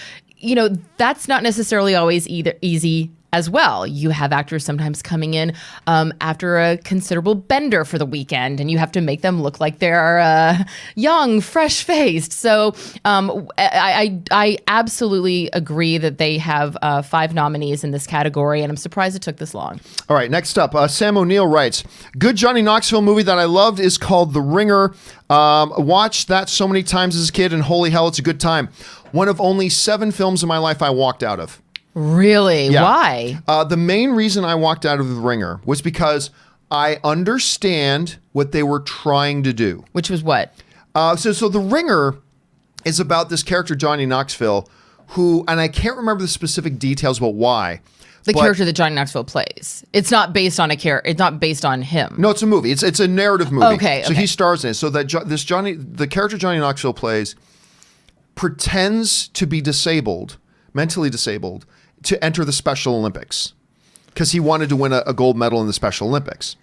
that's not necessarily always easy as well. You have actors sometimes coming in after a considerable bender for the weekend, and you have to make them look like they're young, fresh-faced. So I absolutely agree that they have 5 nominees in this category, and I'm surprised it took this long. All right, next up, Sam O'Neill writes, good Johnny Knoxville movie that I loved is called The Ringer. Watched that so many times as a kid, and holy hell, it's a good time. One of only 7 films in my life I walked out of. Really? Yeah. Why? The main reason I walked out of The Ringer was because I understand what they were trying to do. Which was what? So The Ringer is about this character, Johnny Knoxville, who, and I can't remember the specific details about why. The character that Johnny Knoxville plays. It's not based on a character. It's not based on him. No, it's a movie. It's a narrative movie. Okay. So he stars in it. So that the character Johnny Knoxville plays pretends to be disabled, mentally disabled, to enter the Special Olympics because he wanted to win a gold medal in the Special Olympics.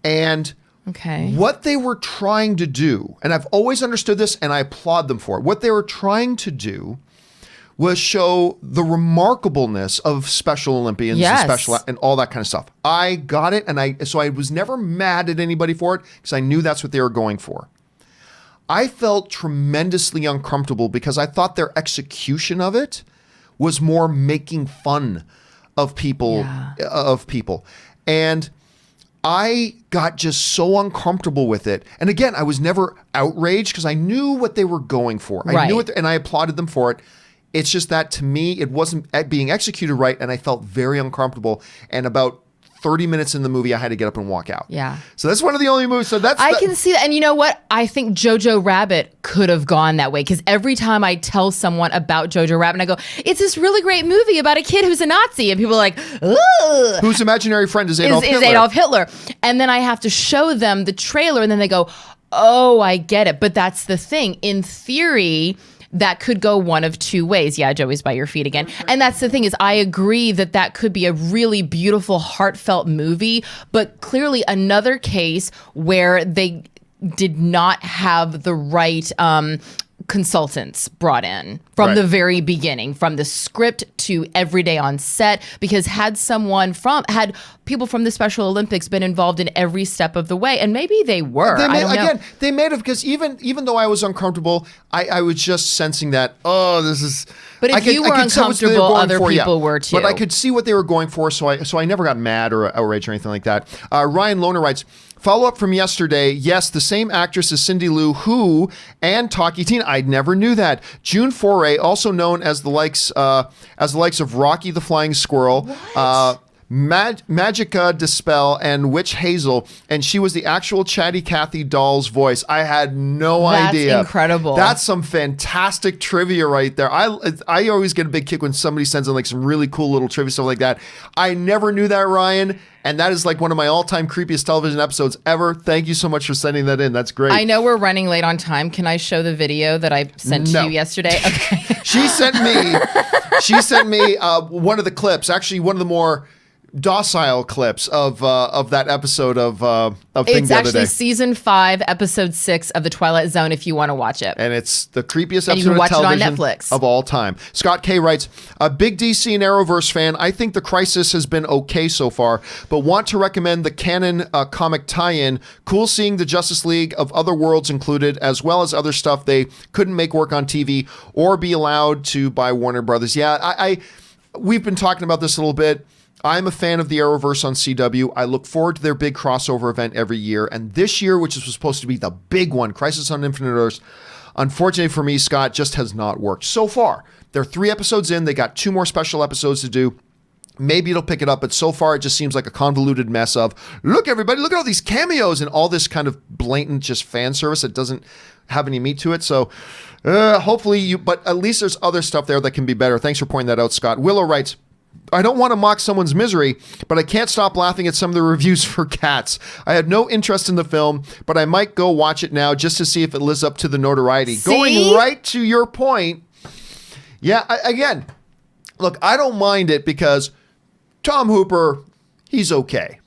And what they were trying to do, and I've always understood this and I applaud them for it, what they were trying to do was show the remarkableness of Special Olympians and all that kind of stuff. I got it, and so I was never mad at anybody for it because I knew that's what they were going for. I felt tremendously uncomfortable because I thought their execution of it was more making fun of people, and I got just so uncomfortable with it. And again, I was never outraged because I knew what they were going for. I knew it, and I applauded them for it. It's just that to me, it wasn't being executed right, and I felt very uncomfortable. And about 30 minutes in the movie, I had to get up and walk out. Yeah. So that's one of the only movies. So I can see that. And you know what? I think Jojo Rabbit could have gone that way because every time I tell someone about Jojo Rabbit, I go, it's this really great movie about a kid who's a Nazi. And people are like, ugh. Whose imaginary friend is Adolf Hitler. Is Adolf Hitler. And then I have to show them the trailer and then they go, oh, I get it. But that's the thing. In theory, that could go one of two ways. Yeah, Joey's by your feet again. And that's the thing is I agree that could be a really beautiful, heartfelt movie, but clearly another case where they did not have the right consultants brought in from the very beginning, from the script to every day on set, because had people from the Special Olympics been involved in every step of the way, and maybe they were. They may have, because even though I was uncomfortable, I was just sensing that, this is... But if you were uncomfortable, other people were too. But I could see what they were going for, so I never got mad or outraged or anything like that. Ryan Lohner writes, follow-up from yesterday. Yes, the same actress as Cindy Lou Who and Talkie Teen. I never knew that. June Foray, also known as the likes of Rocky the Flying Squirrel. Magica Dispel and Witch Hazel, and she was the actual Chatty Cathy doll's voice. I had no idea. That's incredible. That's some fantastic trivia right there. I always get a big kick when somebody sends in like some really cool little trivia stuff like that. I never knew that, Ryan. And that is like one of my all-time creepiest television episodes ever. Thank you so much for sending that in. That's great. I know we're running late on time. Can I show the video that I sent to you yesterday? Okay. She sent me one of the clips, actually one of the more docile clips of that episode of Thing it's the Other actually Day. season 5, episode 6 of The Twilight Zone if you want to watch it. And it's the creepiest and you episode can of watch television it on Netflix. of all time. Scott K writes, a big DC and Arrowverse fan. I think The Crisis has been okay so far, but want to recommend the canon comic tie-in. Cool seeing the Justice League of other worlds included, as well as other stuff they couldn't make work on TV or be allowed to by Warner Brothers. Yeah, we've been talking about this a little bit. I'm a fan of the Arrowverse on CW. I look forward to their big crossover event every year. And this year, which is supposed to be the big one, Crisis on Infinite Earths, unfortunately for me, Scott, just has not worked so far. They're 3 episodes in. They got 2 more special episodes to do. Maybe it'll pick it up, but so far it just seems like a convoluted mess of, look, everybody, look at all these cameos and all this kind of blatant just fan service that doesn't have any meat to it. So hopefully but at least there's other stuff there that can be better. Thanks for pointing that out, Scott. Willow writes, I don't want to mock someone's misery, but I can't stop laughing at some of the reviews for Cats. I had no interest in the film, but I might go watch it now just to see if it lives up to the notoriety. See? Going right to your point. Yeah, again, look, I don't mind it because Tom Hooper, he's okay.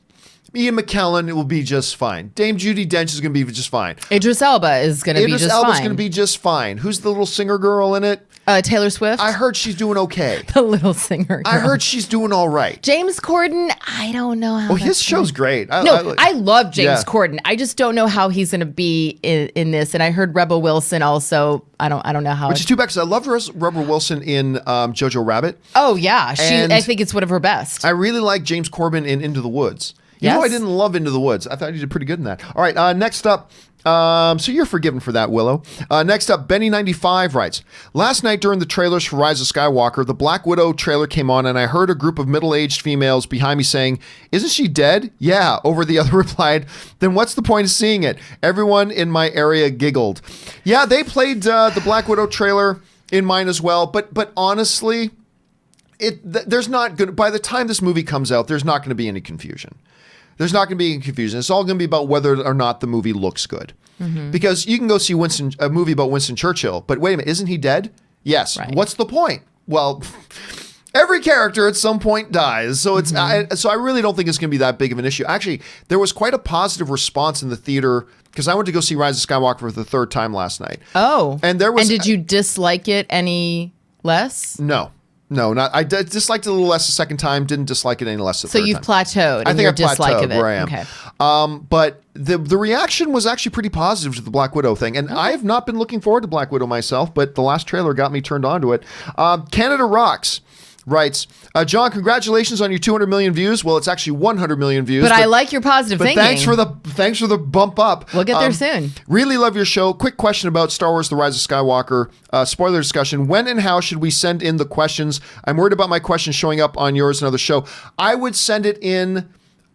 Ian McKellen, it will be just fine. Dame Judi Dench is going to be just fine. Idris Elba is going to be just fine. Idris Elba's going to be just fine. Who's the little singer girl in it? Taylor Swift. I heard she's doing okay. The little singer girl. I heard she's doing all right. James Corden, I don't know how. Oh, his show's great. I love James Corden. I just don't know how he's going to be in this. And I heard Rebel Wilson also. I don't know how. Which is too bad because I loved Rebel Wilson in Jojo Rabbit. Oh yeah, I think it's one of her best. I really like James Corbin in Into the Woods. You know, I didn't love Into the Woods. I thought he did pretty good in that. All right, next up, So you're forgiven for that, Willow. Next up, Benny95 writes, last night during the trailers for Rise of Skywalker, the Black Widow trailer came on and I heard a group of middle-aged females behind me saying, isn't she dead? Yeah. Over the other replied, then what's the point of seeing it? Everyone in my area giggled. Yeah, they played the Black Widow trailer in mine as well. But honestly, there's not good. By the time this movie comes out, there's not going to be any confusion. There's not going to be any confusion. It's all going to be about whether or not the movie looks good. Mm-hmm. Because you can go see a movie about Winston Churchill, but wait a minute, isn't he dead? Yes. Right. What's the point? Well, every character at some point dies. So it's so I really don't think it's going to be that big of an issue. Actually, there was quite a positive response in the theater because I went to go see Rise of Skywalker for the third time last night. Oh. And did you dislike it any less? No. No, not. I disliked it a little less the second time. Didn't dislike it any less the third time. So you've plateaued. I think your I dislike plateaued of it. where I am. Okay. But the reaction was actually pretty positive to the Black Widow thing, and I have not been looking forward to Black Widow myself. But the last trailer got me turned on to it. Canada Rocks writes, John, congratulations on your 200 million views. Well, it's actually 100 million views. But I like your positive thinking. Thanks for the bump up. We'll get there soon. Really love your show. Quick question about Star Wars: The Rise of Skywalker. Spoiler discussion. When and how should we send in the questions? I'm worried about my questions showing up on yours and other show. I would send it in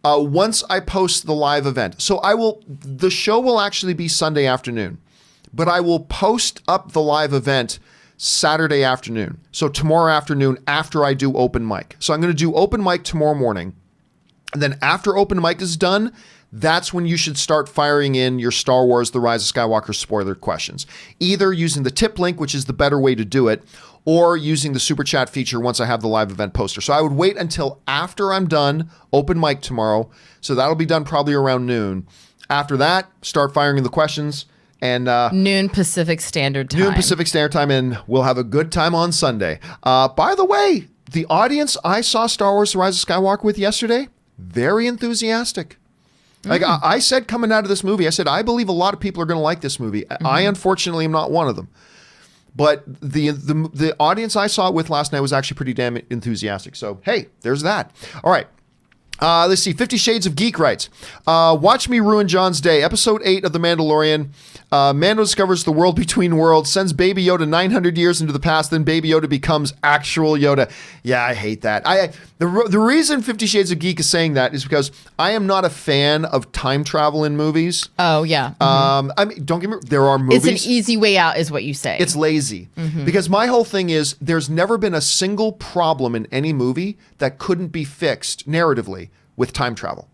once I post the live event. So the show will actually be Sunday afternoon, but I will post up the live event Saturday afternoon. So tomorrow afternoon after I do open mic. So I'm going to do open mic tomorrow morning. And then after open mic is done, that's when you should start firing in your Star Wars: The Rise of Skywalker spoiler questions. Either using the tip link, which is the better way to do it, or using the super chat feature once I have the live event poster. So I would wait until after I'm done open mic tomorrow. So that'll be done probably around noon. After that, start firing in the questions. And noon Pacific Standard Time. Noon Pacific Standard Time, and we'll have a good time on Sunday. By the way, the audience I saw Star Wars: The Rise of Skywalker with yesterday, very enthusiastic. Like I said coming out of this movie, I said, I believe a lot of people are going to like this movie. I unfortunately am not one of them. But the audience I saw it with last night was actually pretty damn enthusiastic. So, hey, there's that. All right. Let's see. 50 Shades of Geek writes, watch me ruin John's day. Episode 8 of The Mandalorian. Mando discovers the world between worlds, sends Baby Yoda 900 years into the past, then Baby Yoda becomes actual Yoda. Yeah, I hate that. The reason 50 Shades of Geek is saying that is because I am not a fan of time travel in movies. Oh, yeah. I mean, don't get me wrong, there are movies. It's an easy way out is what you say. It's lazy. Because my whole thing is there's never been a single problem in any movie that couldn't be fixed narratively with time travel.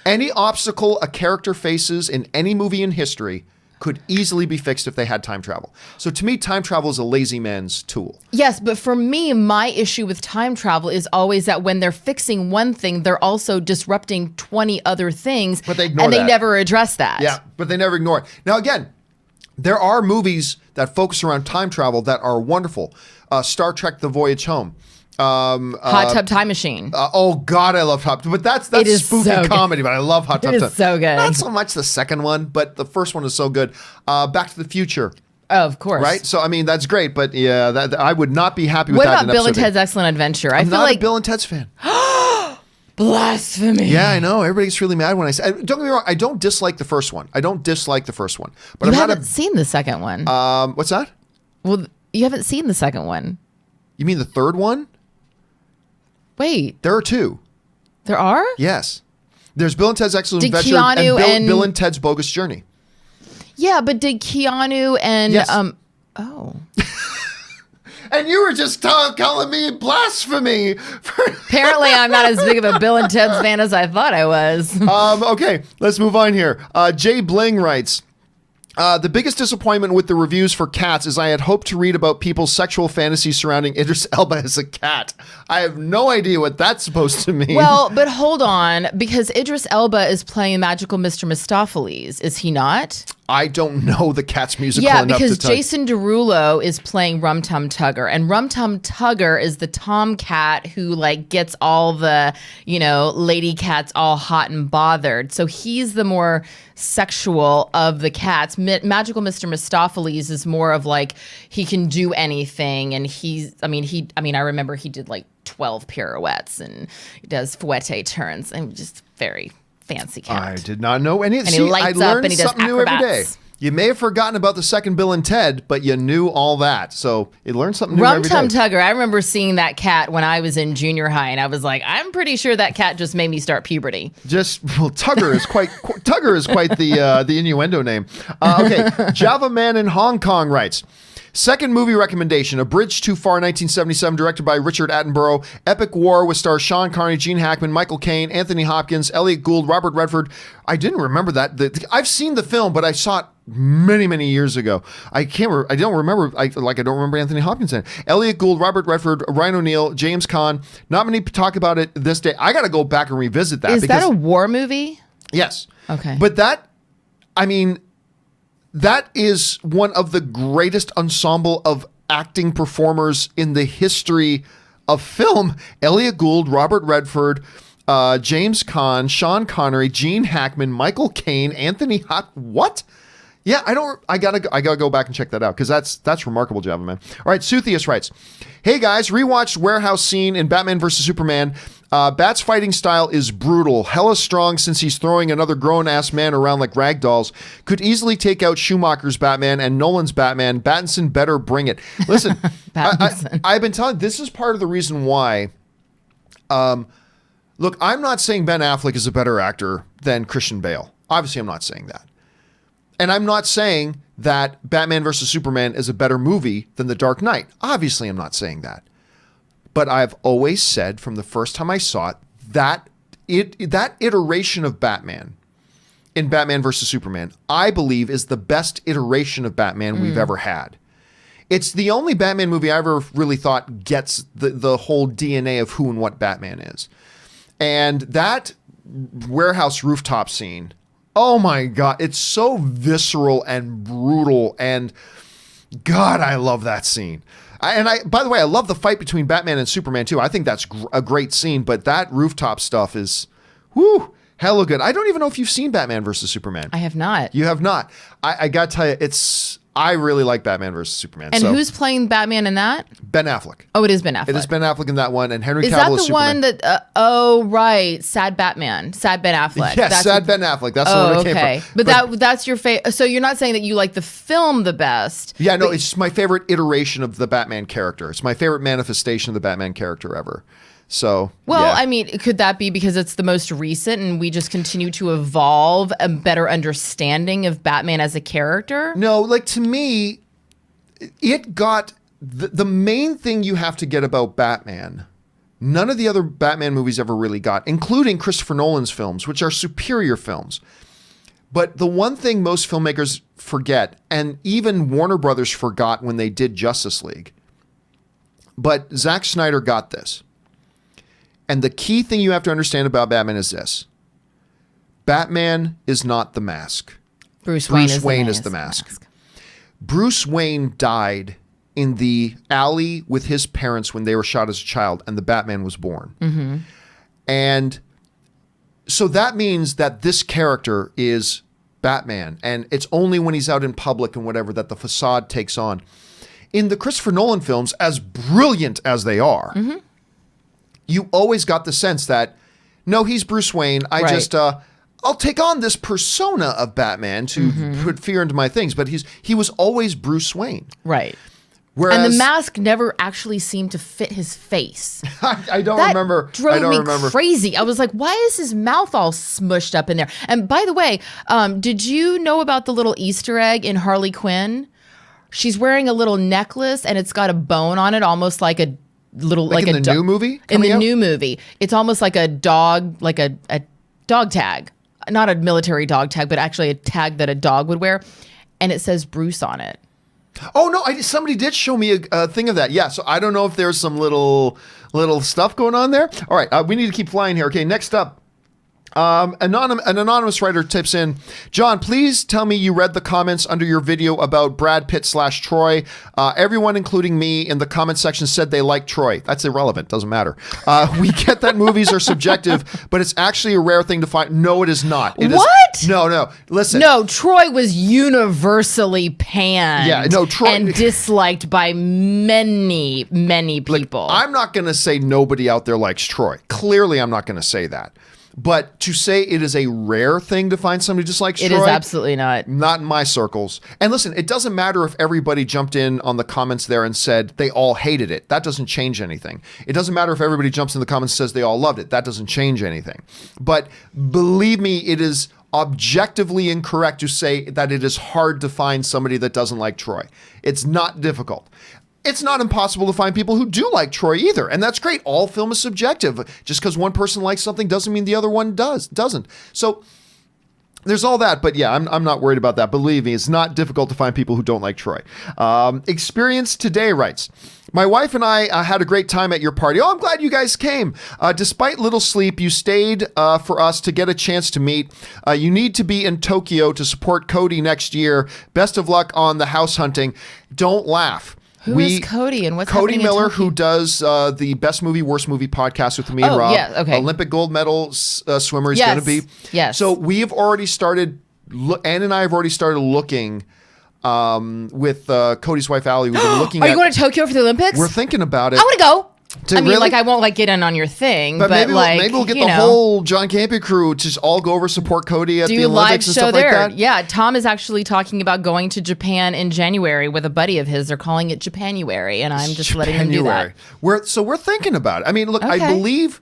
Any obstacle a character faces in any movie in history could easily be fixed if they had time travel. So to me, time travel is a lazy man's tool. Yes, but for me, my issue with time travel is always that when they're fixing one thing, they're also disrupting 20 other things. But they ignore and that. they never address that. Yeah, but they never ignore it. Now again, there are movies that focus around time travel that are wonderful. Star Trek: The Voyage Home. Hot Tub Time Machine. Oh God, I love Hot Tub. But that's spooky so comedy, but I love Hot Tub. It is so good. Not so much the second one, but the first one is so good. Back to the Future. Oh, of course. Right? So, I mean, that's great, but yeah, I would not be happy with that. What about Bill and Ted's Excellent Adventure? I'm not a Bill and Ted's fan. Blasphemy. Yeah, I know. Everybody gets really mad when I say. Don't get me wrong. I don't dislike the first one. But you haven't seen the second one. What's that? Well, you haven't seen the second one. You mean the third one? Wait. There are two. There are? Yes. There's Bill and Ted's Excellent Adventure Keanu and Bill and Ted's Bogus Journey. Yeah, but did Keanu and yes. Oh. And you were just calling me blasphemy. Apparently, I'm not as big of a Bill and Ted's fan as I thought I was. Okay, let's move on here. Jay Bling writes, the biggest disappointment with the reviews for Cats is I had hoped to read about people's sexual fantasies surrounding Idris Elba as a cat. I have no idea what that's supposed to mean. Well, but hold on, because Idris Elba is playing Magical Mr. Mistopheles, is he not? I don't know the Cats musical enough enough because to tell. Jason Derulo is playing Rum Tum Tugger, and Rum Tum Tugger is the tomcat who like gets all the, lady cats all hot and bothered. So he's the more sexual of the cats. Magical Mr. Mistopheles is more of like he can do anything, and I remember he did like 12 pirouettes and he does fouette turns and just very fancy cat. I did not know any. And he lights up and he does something new every day. acrobats. You may have forgotten about the second Bill and Ted, but you knew all that. So you learned something new Rum every Tum day. Tugger. I remember seeing that cat when I was in junior high, and I was like, I'm pretty sure that cat just made me start puberty. Tugger is quite the innuendo name. Okay, Java Man in Hong Kong writes. Second movie recommendation, A Bridge Too Far, 1977, directed by Richard Attenborough. Epic war with stars Sean Connery, Gene Hackman, Michael Caine, Anthony Hopkins, Elliot Gould, Robert Redford. I didn't remember that. I've seen the film, but I saw it many, many years ago. I don't remember Anthony Hopkins in it. Elliot Gould, Robert Redford, Ryan O'Neal, James Caan. Not many talk about it this day. I got to go back and revisit that. Is that a war movie? Yes. Okay. But that is one of the greatest ensemble of acting performers in the history of film. Elliot Gould, Robert Redford, James Caan, Sean Connery, Gene Hackman, Michael Caine, Anthony What? Yeah, I gotta go back and check that out because that's remarkable, Java Man. All right, Suthius writes, "Hey guys, rewatched warehouse scene in Batman vs Superman. Bat's fighting style is brutal, hella strong since he's throwing another grown-ass man around like rag dolls. Could easily take out Schumacher's Batman and Nolan's Batman. Pattinson better bring it." Listen, I've been telling, this is part of the reason why, look, I'm not saying Ben Affleck is a better actor than Christian Bale. Obviously, I'm not saying that. And I'm not saying that Batman vs. Superman is a better movie than The Dark Knight. Obviously, I'm not saying that. But I've always said from the first time I saw it, that iteration of Batman in Batman vs. Superman, I believe is the best iteration of Batman we've ever had. It's the only Batman movie I ever really thought gets the whole DNA of who and what Batman is. And that warehouse rooftop scene, oh my God, it's so visceral and brutal. And God, I love that scene. By the way, I love the fight between Batman and Superman too. I think that's a great scene, but that rooftop stuff is, hella good. I don't even know if you've seen Batman versus Superman. I have not. You have not. I got to tell you, I really like Batman versus Superman. And who's playing Batman in that? Ben Affleck. Oh, it is Ben Affleck. It is Ben Affleck in that one, and Henry Cavill is is Superman. Superman. Right, Sad Batman, Sad Ben Affleck. Yes, Sad Ben Affleck. That's where it came from. But that's your favorite. So you're not saying that you like the film the best? Yeah, no, it's just my favorite iteration of the Batman character. It's my favorite manifestation of the Batman character ever. So, well, yeah. I mean, could that be because it's the most recent and we just continue to evolve a better understanding of Batman as a character? No, like to me, it got the main thing you have to get about Batman. None of the other Batman movies ever really got, including Christopher Nolan's films, which are superior films. But the one thing most filmmakers forget, and even Warner Brothers forgot when they did Justice League, but Zack Snyder got this. And the key thing you have to understand about Batman is this. Batman is not the mask. Bruce Wayne is the mask. Bruce Wayne died in the alley with his parents when they were shot as a child, and the Batman was born. Mm-hmm. And so that means that this character is Batman, and it's only when he's out in public and whatever that the facade takes on. In the Christopher Nolan films, as brilliant as they are, mm-hmm. you always got the sense that, no, he's Bruce Wayne. I'll take on this persona of Batman to put fear into my things, but he was always Bruce Wayne. Right. Whereas, and the mask never actually seemed to fit his face. I don't remember. Drove me crazy. I was like, why is his mouth all smushed up in there? And by the way, did you know about the little Easter egg in Harley Quinn? She's wearing a little necklace and it's got a bone on it, almost like a little like in the new movie. In the new movie, it's almost like a dog, like a dog tag, not a military dog tag, but actually a tag that a dog would wear, and it says Bruce on it. Oh no! Somebody did show me a thing of that. Yeah, so I don't know if there's some little stuff going on there. All right, we need to keep flying here. Okay, next up. An anonymous writer types in, John, please tell me you read the comments under your video about Brad Pitt / Troy. Everyone, including me, in the comment section said they like Troy. That's irrelevant. Doesn't matter. We get that movies are subjective, but it's actually a rare thing to find. No, it is not. What? No. Listen. No, Troy was universally panned. Yeah, no, Troy. And disliked by many, many people. I'm not going to say nobody out there likes Troy. Clearly, I'm not going to say that. But to say it is a rare thing to find somebody just like Troy, It is absolutely not. not in my circles. And listen, it doesn't matter if everybody jumped in on the comments there and said they all hated it. That doesn't change anything. It doesn't matter if everybody jumps in the comments and says they all loved it. That doesn't change anything. But believe me, it is objectively incorrect to say that it is hard to find somebody that doesn't like Troy. It's not difficult. It's not impossible to find people who do like Troy either. And that's great. All film is subjective. Just because one person likes something doesn't mean the other one doesn't. So there's all that. But yeah, I'm not worried about that. Believe me, it's not difficult to find people who don't like Troy. Experience Today writes, my wife and I had a great time at your party. Oh, I'm glad you guys came. Despite little sleep, you stayed for us to get a chance to meet. You need to be in Tokyo to support Cody next year. Best of luck on the house hunting. Don't laugh. Who is Cody and what's Cody happening in Miller, Tokyo? who does the Best Movie, Worst Movie podcast with me and Rob. Yeah, okay. Olympic gold medal swimmer he's Yes, going to be. yes. So we've already started, Ann and I have already started looking with Cody's wife, Allie. We've been looking Are you going to Tokyo for the Olympics? We're thinking about it. I want to go. I mean, really? like, I won't like get in on your thing, but maybe like, we'll get you the know, whole John Campea crew to just all go over support Cody at do the a live Olympics and show stuff there. like that. Yeah, Tom is actually talking about going to Japan in January with a buddy of his. They're calling it Japanuary, and I'm just letting him do that. We're thinking about it. I mean, look, I Okay. believe.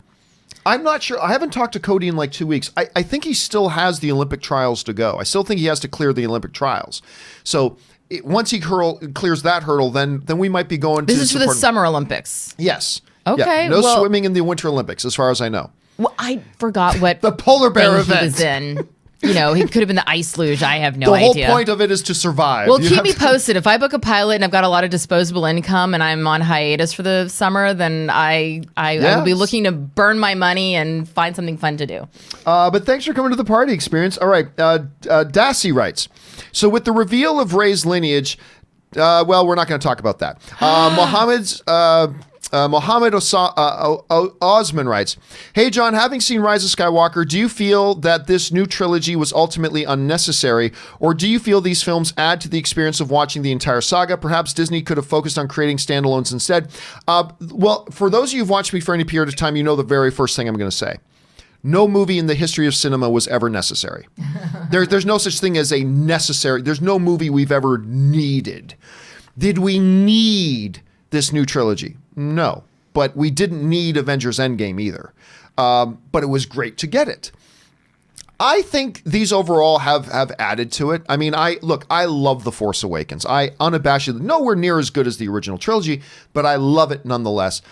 I'm not sure. I haven't talked to Cody in like 2 weeks. I think he still has the Olympic trials to go. I still think he has to clear the Olympic trials. So once he clears that hurdle, then we might be going to. This is for the Summer Olympics. Yes. Okay, Yeah. No well- swimming in the Winter Olympics, as far as I know. Well, I forgot what The polar bear thing he event. was in. You know, he could have been the ice luge. I have no The whole idea. point of it is to survive. Well, You keep have me to- posted. If I book a pilot and I've got a lot of disposable income and I'm on hiatus for the summer, then I will be Yes. looking to burn my money and find something fun to do. But thanks for coming to the party experience. All right. Dassy writes, so with the reveal of Rey's lineage, well, we're not going to talk about that. Mohammed Osman writes, hey, John, having seen Rise of Skywalker, do you feel that this new trilogy was ultimately unnecessary, or do you feel these films add to the experience of watching the entire saga? Perhaps Disney could have focused on creating standalones instead. Well, for those of you who've watched me for any period of time, you know the very first thing I'm going to say. No movie in the history of cinema was ever necessary. There's no such thing as a necessary. There's no movie we've ever needed. Did we need this new trilogy? No, but we didn't need Avengers Endgame either. But it was great to get it. I think these overall have added to it. I mean, I love The Force Awakens. I unabashedly, nowhere near as good as the original trilogy, but I love it nonetheless.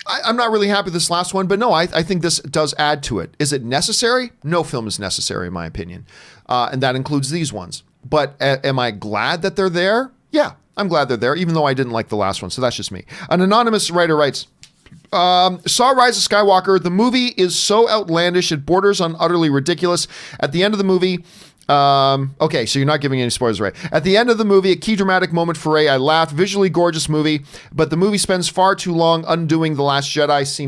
I'm not really happy with this last one, but no, I think this does add to it. Is it necessary? No film is necessary, in my opinion. And that includes these ones. But am I glad that they're there? Yeah, I'm glad they're there, even though I didn't like the last one. So that's just me. An anonymous writer writes, saw Rise of Skywalker. The movie is so outlandish, it borders on utterly ridiculous. At the end of the movie, okay, so you're not giving any spoilers, right? At the end of the movie, a key dramatic moment for Rey. I laughed. Visually gorgeous movie, but the movie spends far too long undoing The Last Jedi. C-.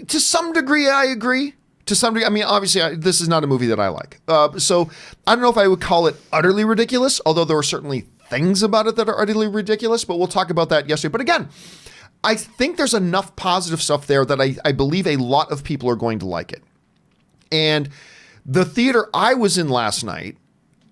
To some degree, I agree. To some degree, I mean, obviously, this is not a movie that I like. So I don't know if I would call it utterly ridiculous, although there are certainly things about it that are utterly ridiculous, but we'll talk about that yesterday. But again, I think there's enough positive stuff there that I believe a lot of people are going to like it. And the theater I was in last night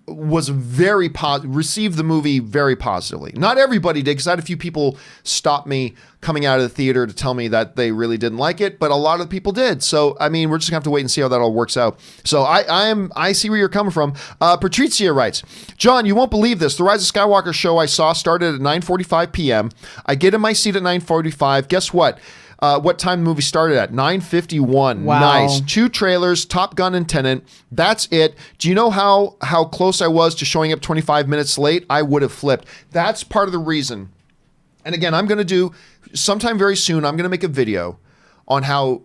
was very received the movie very positively. Not everybody did, because I had a few people stop me coming out of the theater to tell me that they really didn't like it, but a lot of the people did. So, I mean, we're just gonna have to wait and see how that all works out. So I see where you're coming from. Patrizia writes, John, you won't believe this. The Rise of Skywalker show I saw started at 9:45 p.m. I get in my seat at 9:45. Guess what? What time the movie started at? 9:51. Wow. Nice. 2 trailers, Top Gun and Tenet. That's it. Do you know how close I was to showing up 25 minutes late? I would have flipped. That's part of the reason. And again, I'm going to do, sometime very soon, I'm going to make a video on how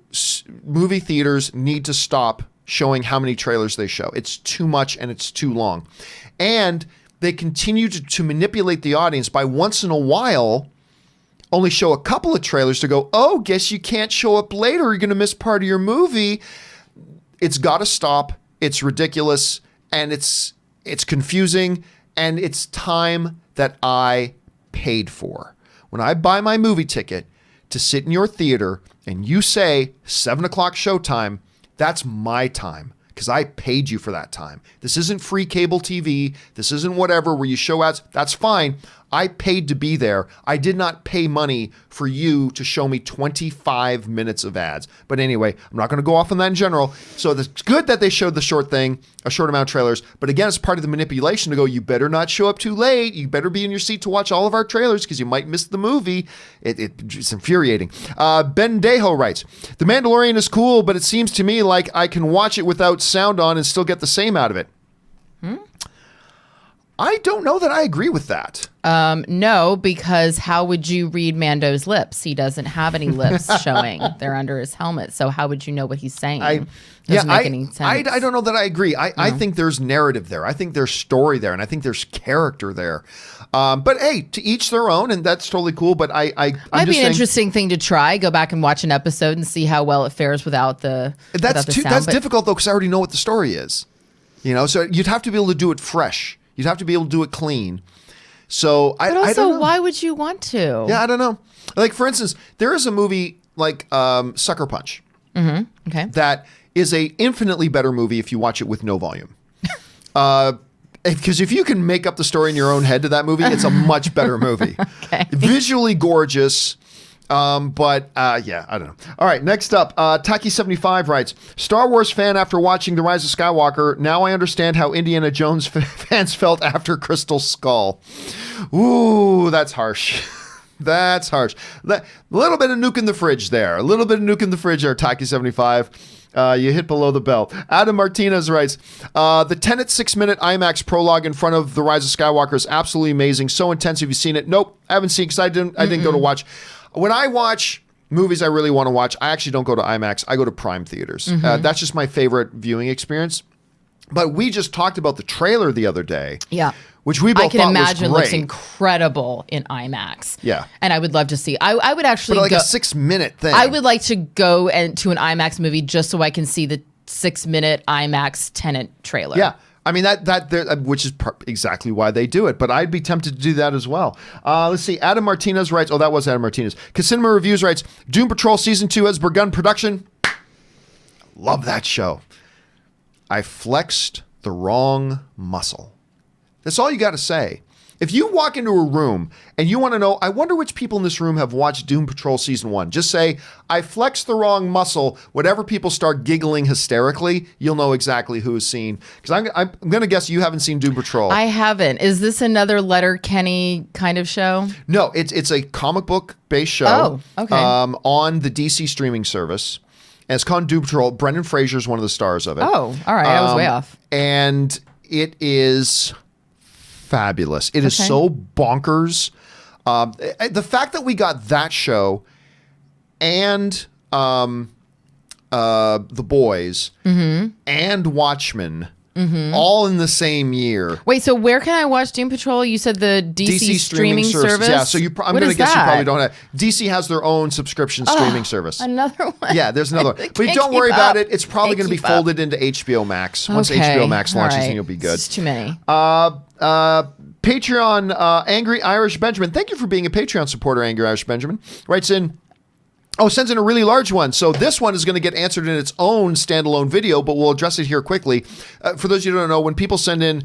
movie theaters need to stop showing how many trailers they show. It's too much and it's too long. And they continue to manipulate the audience by once in a while only show a couple of trailers to go, oh, guess you can't show up later. You're going to miss part of your movie. It's got to stop. It's ridiculous. And it's confusing. And it's time that I paid for. When I buy my movie ticket, to sit in your theater and you say 7 o'clock showtime, that's my time. Because I paid you for that time. This isn't free cable TV. This isn't whatever where you show ads. That's fine. I paid to be there. I did not pay money for you to show me 25 minutes of ads. But anyway, I'm not going to go off on that in general. So it's good that they showed the short thing, a short amount of trailers. But again, it's part of the manipulation to go, you better not show up too late. You better be in your seat to watch all of our trailers because you might miss the movie. It's infuriating. Ben Dejo writes, The Mandalorian is cool, but it seems to me like I can watch it without sound on and still get the same out of it. I don't know that I agree with that. No, because how would you read Mando's lips? He doesn't have any lips showing. They're under his helmet. So how would you know what he's saying? Doesn't make any sense. I don't know that I agree. I think there's narrative there. I think there's story there. And I think there's character there. But hey, to each their own. And that's totally cool. But I'm might be an interesting thing to try. Go back and watch an episode and see how well it fares without the sound. That's difficult, though, because I already know what the story is. So you'd have to be able to do it fresh. You'd have to be able to do it clean. So but also, I don't know. Why would you want to? Yeah, I don't know. Like, for instance, there is a movie like Sucker Punch. Mm-hmm. Okay. That is a infinitely better movie if you watch it with no volume. Because if you can make up the story in your own head to that movie, it's a much better movie. Okay. Visually gorgeous. But I don't know. All right, next up, Taki75 writes, Star Wars fan after watching The Rise of Skywalker, now I understand how Indiana Jones fans felt after Crystal Skull. Ooh, that's harsh. That's harsh. A little bit of nuke in the fridge there. A little bit of nuke in the fridge there, Taki75. You hit below the belt. Adam Martinez writes, the Tenet 6-minute IMAX prologue in front of The Rise of Skywalker is absolutely amazing. So intense. Have you seen it? Nope, I haven't seen it because I didn't go to watch. When I watch movies I really want to watch, I actually don't go to IMAX. I go to Prime theaters. That's just my favorite viewing experience. But we just talked about the trailer the other day. Yeah. Which we both thought was great. I can imagine looks incredible in IMAX. Yeah. And I would love to see. I would actually go. But like a 6-minute thing. I would like to go to an IMAX movie just so I can see the 6-minute IMAX Tenet trailer. Yeah. I mean, which is exactly why they do it. But I'd be tempted to do that as well. Let's see. Adam Martinez writes. Oh, that was Adam Martinez. Cinema Reviews writes, Doom Patrol Season 2 has begun production. Love that show. I flexed the wrong muscle. That's all you got to say. If you walk into a room and you want to know, I wonder which people in this room have watched Doom Patrol Season 1. Just say, I flexed the wrong muscle. Whatever people start giggling hysterically, you'll know exactly who has seen. Because I'm going to guess you haven't seen Doom Patrol. I haven't. Is this another Letterkenny kind of show? No, it's a comic book-based show. Oh, okay. On the DC streaming service. And it's called Doom Patrol. Brendan Fraser is one of the stars of it. Oh, all right. I was way off. And it is fabulous. It is so bonkers. The fact that we got that show and The Boys and Watchmen all in the same year. Wait, so where can I watch Doom Patrol? You said the DC streaming service? Yeah, so I'm going to guess you probably don't have. DC has their own subscription streaming service. Another one? Yeah, there's another one. But don't worry about it. It's probably going to be folded into HBO Max. Once HBO Max launches, then you'll be good. It's too many. Patreon, Angry Irish Benjamin. Thank you for being a Patreon supporter, Angry Irish Benjamin. Writes in, sends in a really large one. So this one is going to get answered in its own standalone video, but we'll address it here quickly. For those of you who don't know, when people send in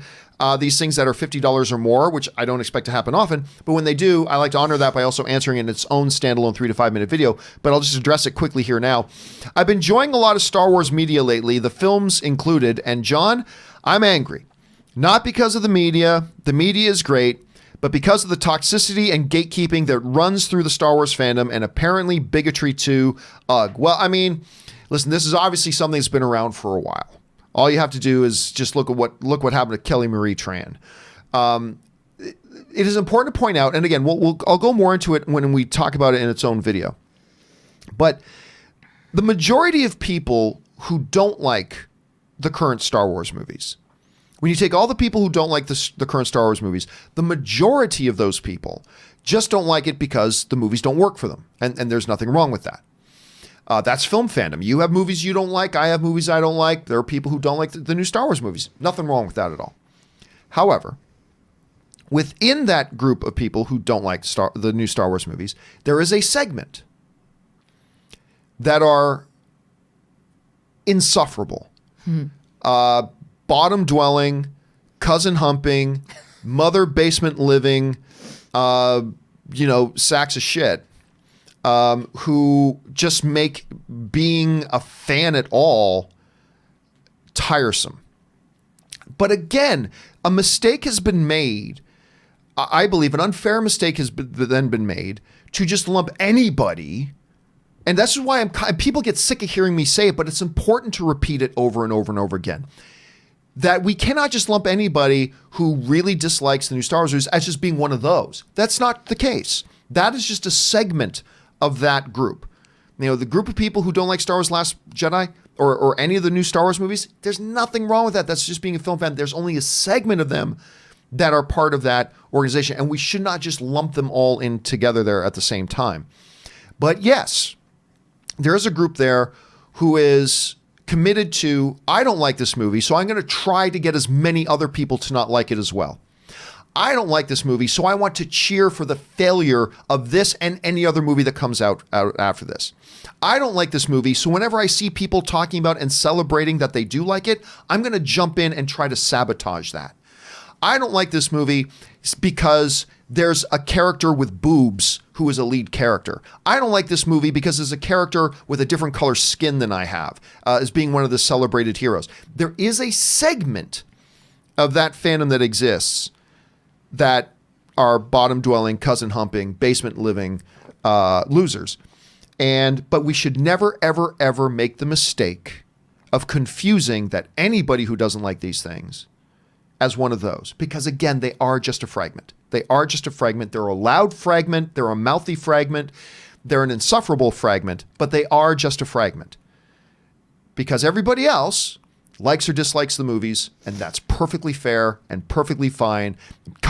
these things that are $50 or more, which I don't expect to happen often, but when they do, I like to honor that by also answering in its own standalone 3 to 5 minute video. But I'll just address it quickly here now. I've been enjoying a lot of Star Wars media lately, the films included. And John, I'm angry. Not because of the media is great, but because of the toxicity and gatekeeping that runs through the Star Wars fandom and apparently bigotry too. Ugh. Well, I mean, listen, this is obviously something that's been around for a while. All you have to do is just look what happened to Kelly Marie Tran. It is important to point out, and again, I'll go more into it when we talk about it in its own video. But the majority of people who don't like the current Star Wars movies, when you take all the people who don't like the current Star Wars movies, the majority of those people just don't like it because the movies don't work for them. And there's nothing wrong with that. That's film fandom. You have movies you don't like. I have movies I don't like. There are people who don't like the new Star Wars movies. Nothing wrong with that at all. However, within that group of people who don't like the new Star Wars movies, there is a segment that are insufferable. Bottom dwelling, cousin humping, mother basement living, sacks of shit, who just make being a fan at all tiresome. But again, a mistake has been made. I believe an unfair mistake has then been made to just lump anybody. And that's why people get sick of hearing me say it, but it's important to repeat it over and over and over again. That we cannot just lump anybody who really dislikes the new Star Wars movies as just being one of those. That's not the case. That is just a segment of that group. The group of people who don't like Star Wars Last Jedi or any of the new Star Wars movies, there's nothing wrong with that. That's just being a film fan. There's only a segment of them that are part of that organization, and we should not just lump them all in together there at the same time. But yes, there is a group there who is committed to, I don't like this movie, so I'm going to try to get as many other people to not like it as well. I don't like this movie, so I want to cheer for the failure of this and any other movie that comes out after this. I don't like this movie, so whenever I see people talking about and celebrating that they do like it, I'm going to jump in and try to sabotage that. I don't like this movie because there's a character with boobs who is a lead character. I don't like this movie because there's a character with a different color skin than I have, as being one of the celebrated heroes. There is a segment of that fandom that exists that are bottom dwelling, cousin humping, basement living losers. But we should never, ever, ever make the mistake of confusing that anybody who doesn't like these things as one of those. Because again, they are just a fragment. They are just a fragment. They're a loud fragment. They're a mouthy fragment. They're an insufferable fragment, but they are just a fragment. Because everybody else likes or dislikes the movies, and that's perfectly fair and perfectly fine.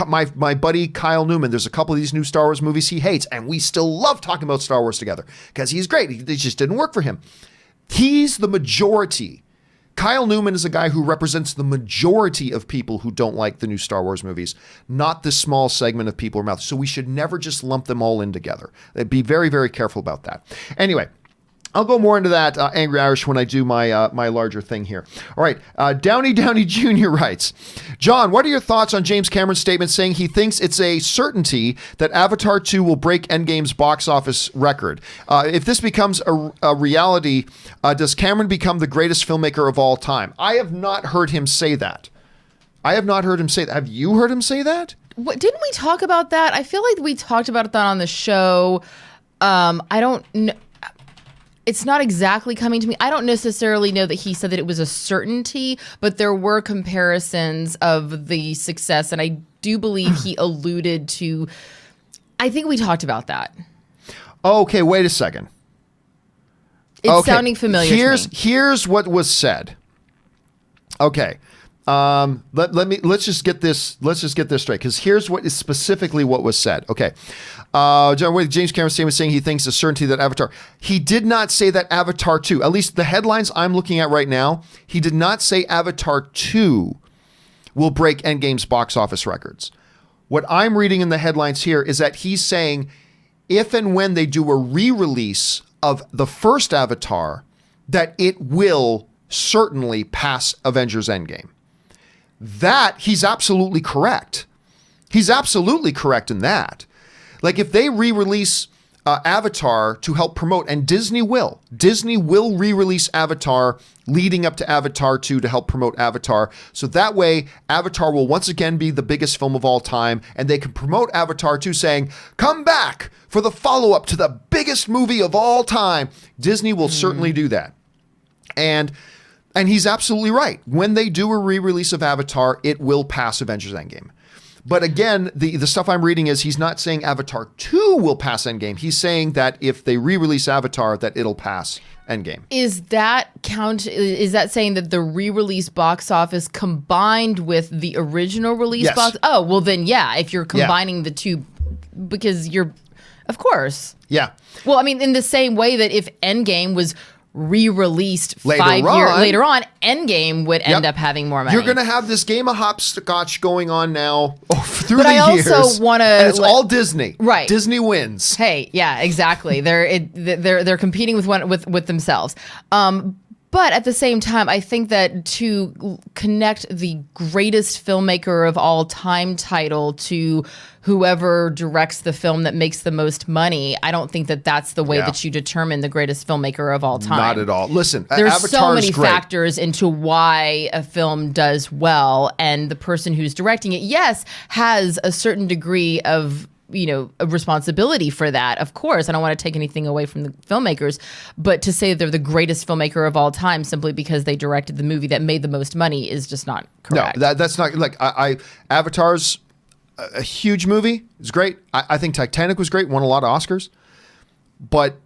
My buddy Kyle Newman, there's a couple of these new Star Wars movies he hates, and we still love talking about Star Wars together because he's great. It just didn't work for him. He's the majority. Kyle Newman is a guy who represents the majority of people who don't like the new Star Wars movies, not this small segment of people who are mouth. So we should never just lump them all in together. Be very, very careful about that. Anyway, I'll go more into that Angry Irish when I do my my larger thing here. All right, Downey Jr. writes, John, what are your thoughts on James Cameron's statement saying he thinks it's a certainty that Avatar 2 will break Endgame's box office record? If this becomes a reality, does Cameron become the greatest filmmaker of all time? I have not heard him say that. Have you heard him say that? What, didn't we talk about that? I feel like we talked about that on the show. I don't know. It's not exactly coming to me. I don't necessarily know that he said that it was a certainty, but there were comparisons of the success, and I do believe he alluded to. I think we talked about that. Okay, wait a second. It's sounding familiar to me. Here's what was said. Okay. Let's just get this straight, because here's what is specifically what was said. Okay. James Cameron statement saying he thinks a certainty that Avatar. He did not say that Avatar 2, at least the headlines I'm looking at right now, he did not say Avatar 2 will break Endgame's box office records. What I'm reading in the headlines here is that he's saying if and when they do a re-release of the first Avatar, that it will certainly pass Avengers Endgame. That, he's absolutely correct. He's absolutely correct in that. Like if they re-release Avatar to help promote, and Disney will re-release Avatar leading up to Avatar 2 to help promote Avatar. So that way Avatar will once again be the biggest film of all time, and they can promote Avatar 2 saying, come back for the follow-up to the biggest movie of all time. Disney will certainly do that. And he's absolutely right. When they do a re-release of Avatar, it will pass Avengers Endgame. But again, the stuff I'm reading is he's not saying Avatar 2 will pass Endgame. He's saying that if they re-release Avatar, that it'll pass Endgame. Is that saying that the re-release box office combined with the original release box? Oh, well then, yeah, if you're combining the two, because of course. Yeah. Well, I mean, in the same way that if Endgame was re-released Later 5 years on. later on, Endgame would end Yep. up having more money. You're going to have this game of hopscotch going on now through But the I years. also wanna and it's let- all Disney. Right. Disney wins. Hey, yeah, exactly. They're competing with themselves. But at the same time, I think that to connect the greatest filmmaker of all time title to whoever directs the film that makes the most money, I don't think that that's the way Yeah. that you determine the greatest filmmaker of all time. Not at all. Listen, There's Avatar's so many great. factors into why a film does well, and the person who's directing it, yes, has a certain degree of a responsibility for that. Of course, I don't want to take anything away from the filmmakers, but to say they're the greatest filmmaker of all time simply because they directed the movie that made the most money is just not correct. No, that's not like Avatar's a huge movie. It's great. I think Titanic was great. Won a lot of Oscars, but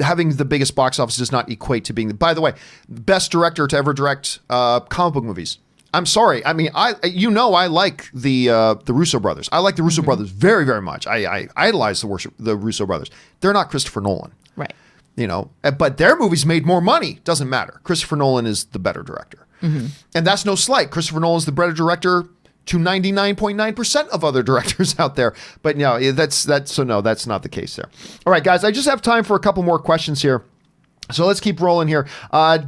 having the biggest box office does not equate to being. By the way, best director to ever direct comic book movies. I'm sorry. I mean, I like the Russo brothers. I like the Russo brothers very, very much. I idolize the Russo brothers. They're not Christopher Nolan. Right. But their movies made more money. Doesn't matter. Christopher Nolan is the better director. And that's no slight. Christopher Nolan is the better director to 99.9% of other directors out there. But no, that's not the case there. All right, guys, I just have time for a couple more questions here. So let's keep rolling here.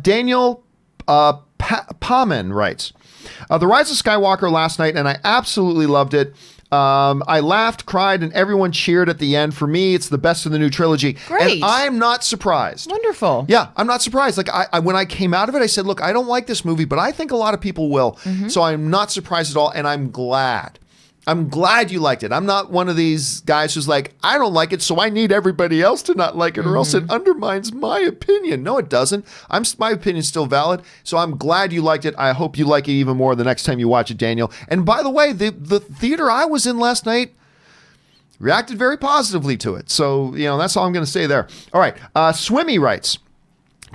Daniel Paman writes, The Rise of Skywalker last night, and I absolutely loved it. I laughed, cried, and everyone cheered at the end. For me, it's the best of the new trilogy. Great. And I'm not surprised. Wonderful. Yeah, I'm not surprised. Like I when I came out of it, I said, look, I don't like this movie, but I think a lot of people will. So I'm not surprised at all, and I'm glad. I'm glad you liked it. I'm not one of these guys who's like, I don't like it, so I need everybody else to not like it, or else it undermines my opinion. No, it doesn't. My opinion's still valid, so I'm glad you liked it. I hope you like it even more the next time you watch it, Daniel. And by the way, the theater I was in last night reacted very positively to it. So, that's all I'm going to say there. All right. Swimmy writes,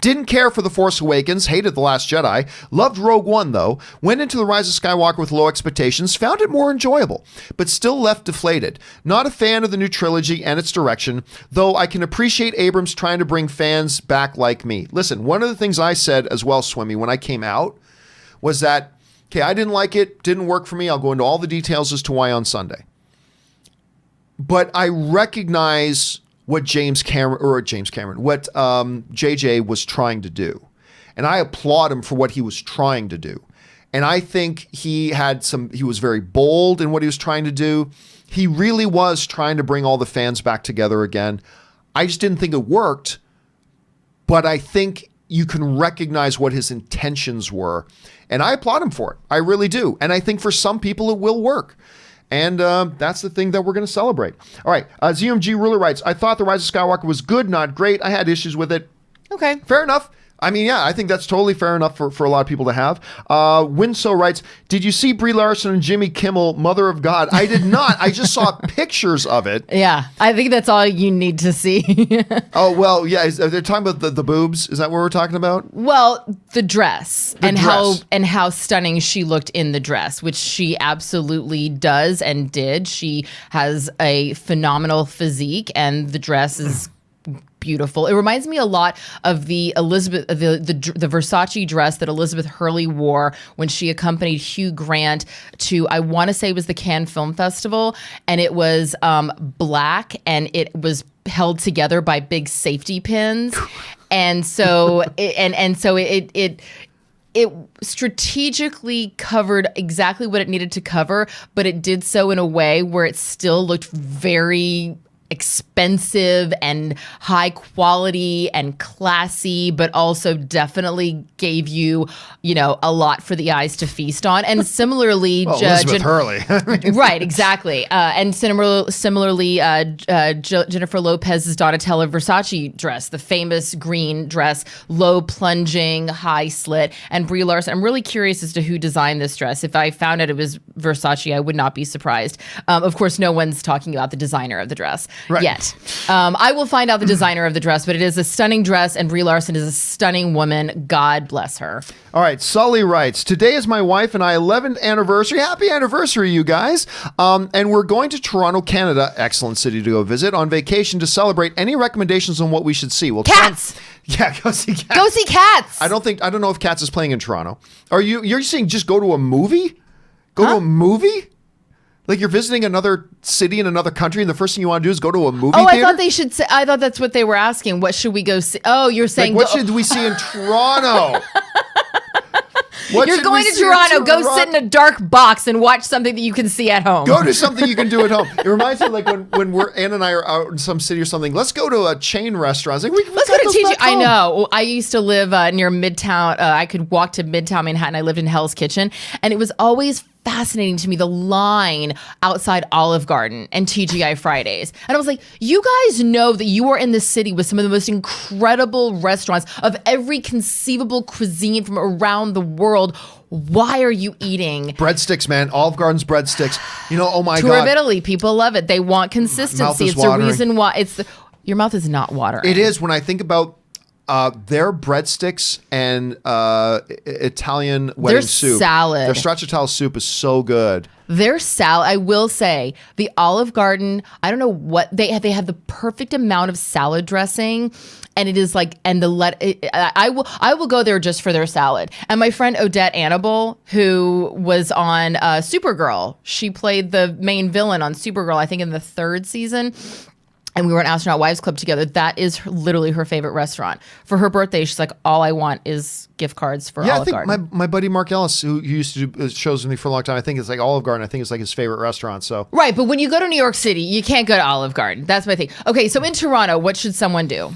didn't care for The Force Awakens, hated The Last Jedi, loved Rogue One though, went into The Rise of Skywalker with low expectations, found it more enjoyable, but still left deflated. Not a fan of the new trilogy and its direction, though I can appreciate Abrams trying to bring fans back like me. Listen, one of the things I said as well, Swimmy, when I came out, was that, okay, I didn't like it, didn't work for me, I'll go into all the details as to why on Sunday. But I recognize what what JJ was trying to do. And I applaud him for what he was trying to do. And I think he was very bold in what he was trying to do. He really was trying to bring all the fans back together again. I just didn't think it worked, but I think you can recognize what his intentions were. And I applaud him for it. I really do. And I think for some people it will work. And that's the thing that we're going to celebrate. All right. ZMG Ruler writes, I thought The Rise of Skywalker was good, not great. I had issues with it. Okay. Fair enough. I mean, yeah, I think that's totally fair enough for a lot of people to have. Winso writes, did you see Brie Larson and Jimmy Kimmel, Mother of God? I did not. I just saw pictures of it. Yeah, I think that's all you need to see. Oh, well, yeah. They're talking about the boobs. Is that what we're talking about? Well, the dress and how stunning she looked in the dress, which she absolutely does and did. She has a phenomenal physique, and the dress is beautiful. It reminds me a lot of the Versace dress that Elizabeth Hurley wore when she accompanied Hugh Grant to, I want to say it was the Cannes Film Festival, and it was black and it was held together by big safety pins. And so it strategically covered exactly what it needed to cover, but it did so in a way where it still looked very expensive and high quality and classy, but also definitely gave you, a lot for the eyes to feast on. And similarly, Elizabeth Hurley. Right, exactly. And similarly, Jennifer Lopez's Donatella Versace dress, the famous green dress, low plunging, high slit, and Brie Larson. I'm really curious as to who designed this dress. If I found out it was Versace, I would not be surprised. Of course, no one's talking about the designer of the dress. Right. yet. I will find out the designer of the dress, but it is a stunning dress, and Brie Larson is a stunning woman. God bless her. All right, Sully writes, today is my wife and I 11th anniversary. Happy anniversary, you guys. And we're going to Toronto, Canada, excellent city to go visit, on vacation to celebrate. Any recommendations on what we should see? Well, Cats! Yeah, go see Cats. Go see Cats! I don't know if Cats is playing in Toronto. You're saying just go to a movie? Go to a movie? Like you're visiting another city in another country, and the first thing you want to do is go to a movie theater? I thought they should say, I thought that's what they were asking. What should we go see? Oh, you're saying... Like, what should we see in Toronto? You're going to Toronto. Go sit in a dark box and watch something that you can see at home. Go do something you can do at home. It reminds me like when Ann and I are out in some city or something. Let's go to a chain restaurant. Like, let's go to TG. I know. I used to live near Midtown. I could walk to Midtown Manhattan. I lived in Hell's Kitchen, and it was always fascinating to me, the line outside Olive Garden and TGI Fridays. And I was like, you guys know that you are in the city with some of the most incredible restaurants of every conceivable cuisine from around the world. Why are you eating breadsticks, man? Olive Garden's breadsticks. You know, oh my God. Tour of Italy, people love it. They want consistency. It's watering. the reason why your mouth is not watering. It is when I think about their breadsticks and Italian wedding soup. Salad. Their stracciatella soup is so good. Their salad, I will say, the Olive Garden, I don't know what they have the perfect amount of salad dressing, and it is like, and I will go there just for their salad. And my friend Odette Annable, who was on Supergirl, she played the main villain on Supergirl, I think in the 3rd season. And we were an Astronaut Wives Club together. That is literally her favorite restaurant. For her birthday, she's like, all I want is gift cards for Olive Garden. I think my buddy Mark Ellis, who used to do shows with me for a long time, I think it's like Olive Garden. I think it's like his favorite restaurant. So right, but when you go to New York City, you can't go to Olive Garden. That's my thing. Okay, so in Toronto, what should someone do?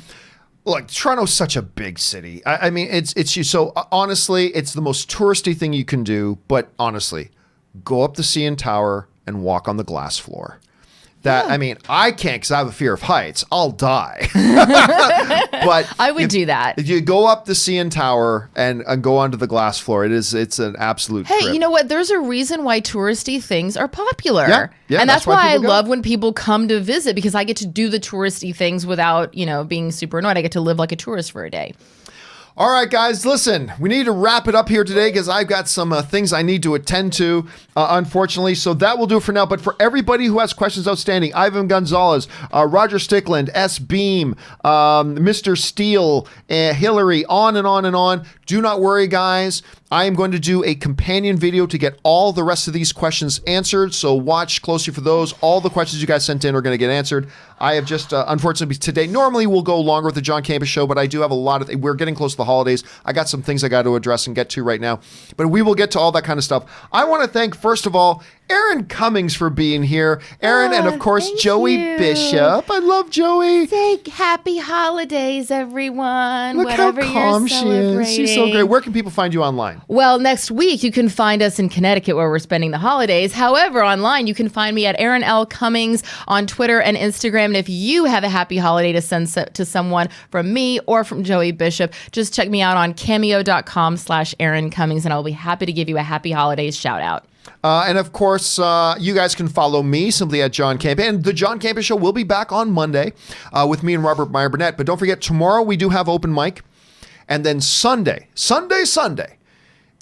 Look, Toronto's such a big city. I mean, it's you. So honestly, it's the most touristy thing you can do. But honestly, go up the CN Tower and walk on the glass floor. I mean, I can't because I have a fear of heights. I'll die. But I would do that. If you go up the CN Tower and go onto the glass floor, it's an absolute trip. You know what? There's a reason why touristy things are popular. Yeah, and that's why I go. love when people come to visit, because I get to do the touristy things without, being super annoyed. I get to live like a tourist for a day. All right, guys, listen, we need to wrap it up here today because I've got some things I need to attend to, unfortunately. So that will do it for now. But for everybody who has questions outstanding, Ivan Gonzalez, Roger Stickland, S. Beam, Mr. Steele, Hillary, on and on and on. Do not worry, guys. I am going to do a companion video to get all the rest of these questions answered. So watch closely for those. All the questions you guys sent in are going to get answered. I have just, unfortunately, today, normally we'll go longer with the John Campea Show, but I do have a lot of, we're getting close to the holidays. I got some things I got to address and get to right now, but we will get to all that kind of stuff. I want to thank, first of all, Aaron Cummings for being here. Aaron, and of course, Joey Bishop. I love Joey. Say happy holidays, everyone. Look whatever how calm you're she celebrating. is. She's so great. Where can people find you online? Well, next week you can find us in Connecticut where we're spending the holidays. However, online you can find me at Aaron L. Cummings on Twitter and Instagram. And if you have a happy holiday to send to someone from me or from Joey Bishop, just check me out on cameo.com/Aaron Cummings, and I'll be happy to give you a happy holidays shout out. And of course, you guys can follow me simply at John Campea. And the John Campea Show will be back on Monday with me and Robert Meyer Burnett. But don't forget, tomorrow we do have open mic. And then Sunday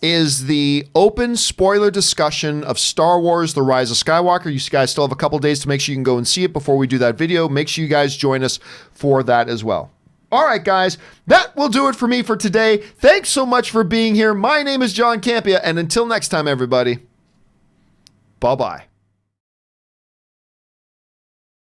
is the open spoiler discussion of Star Wars: The Rise of Skywalker. You guys still have a couple days to make sure you can go and see it before we do that video. Make sure you guys join us for that as well. All right, guys, that will do it for me for today. Thanks so much for being here. My name is John Campea, and until next time, everybody, bye-bye.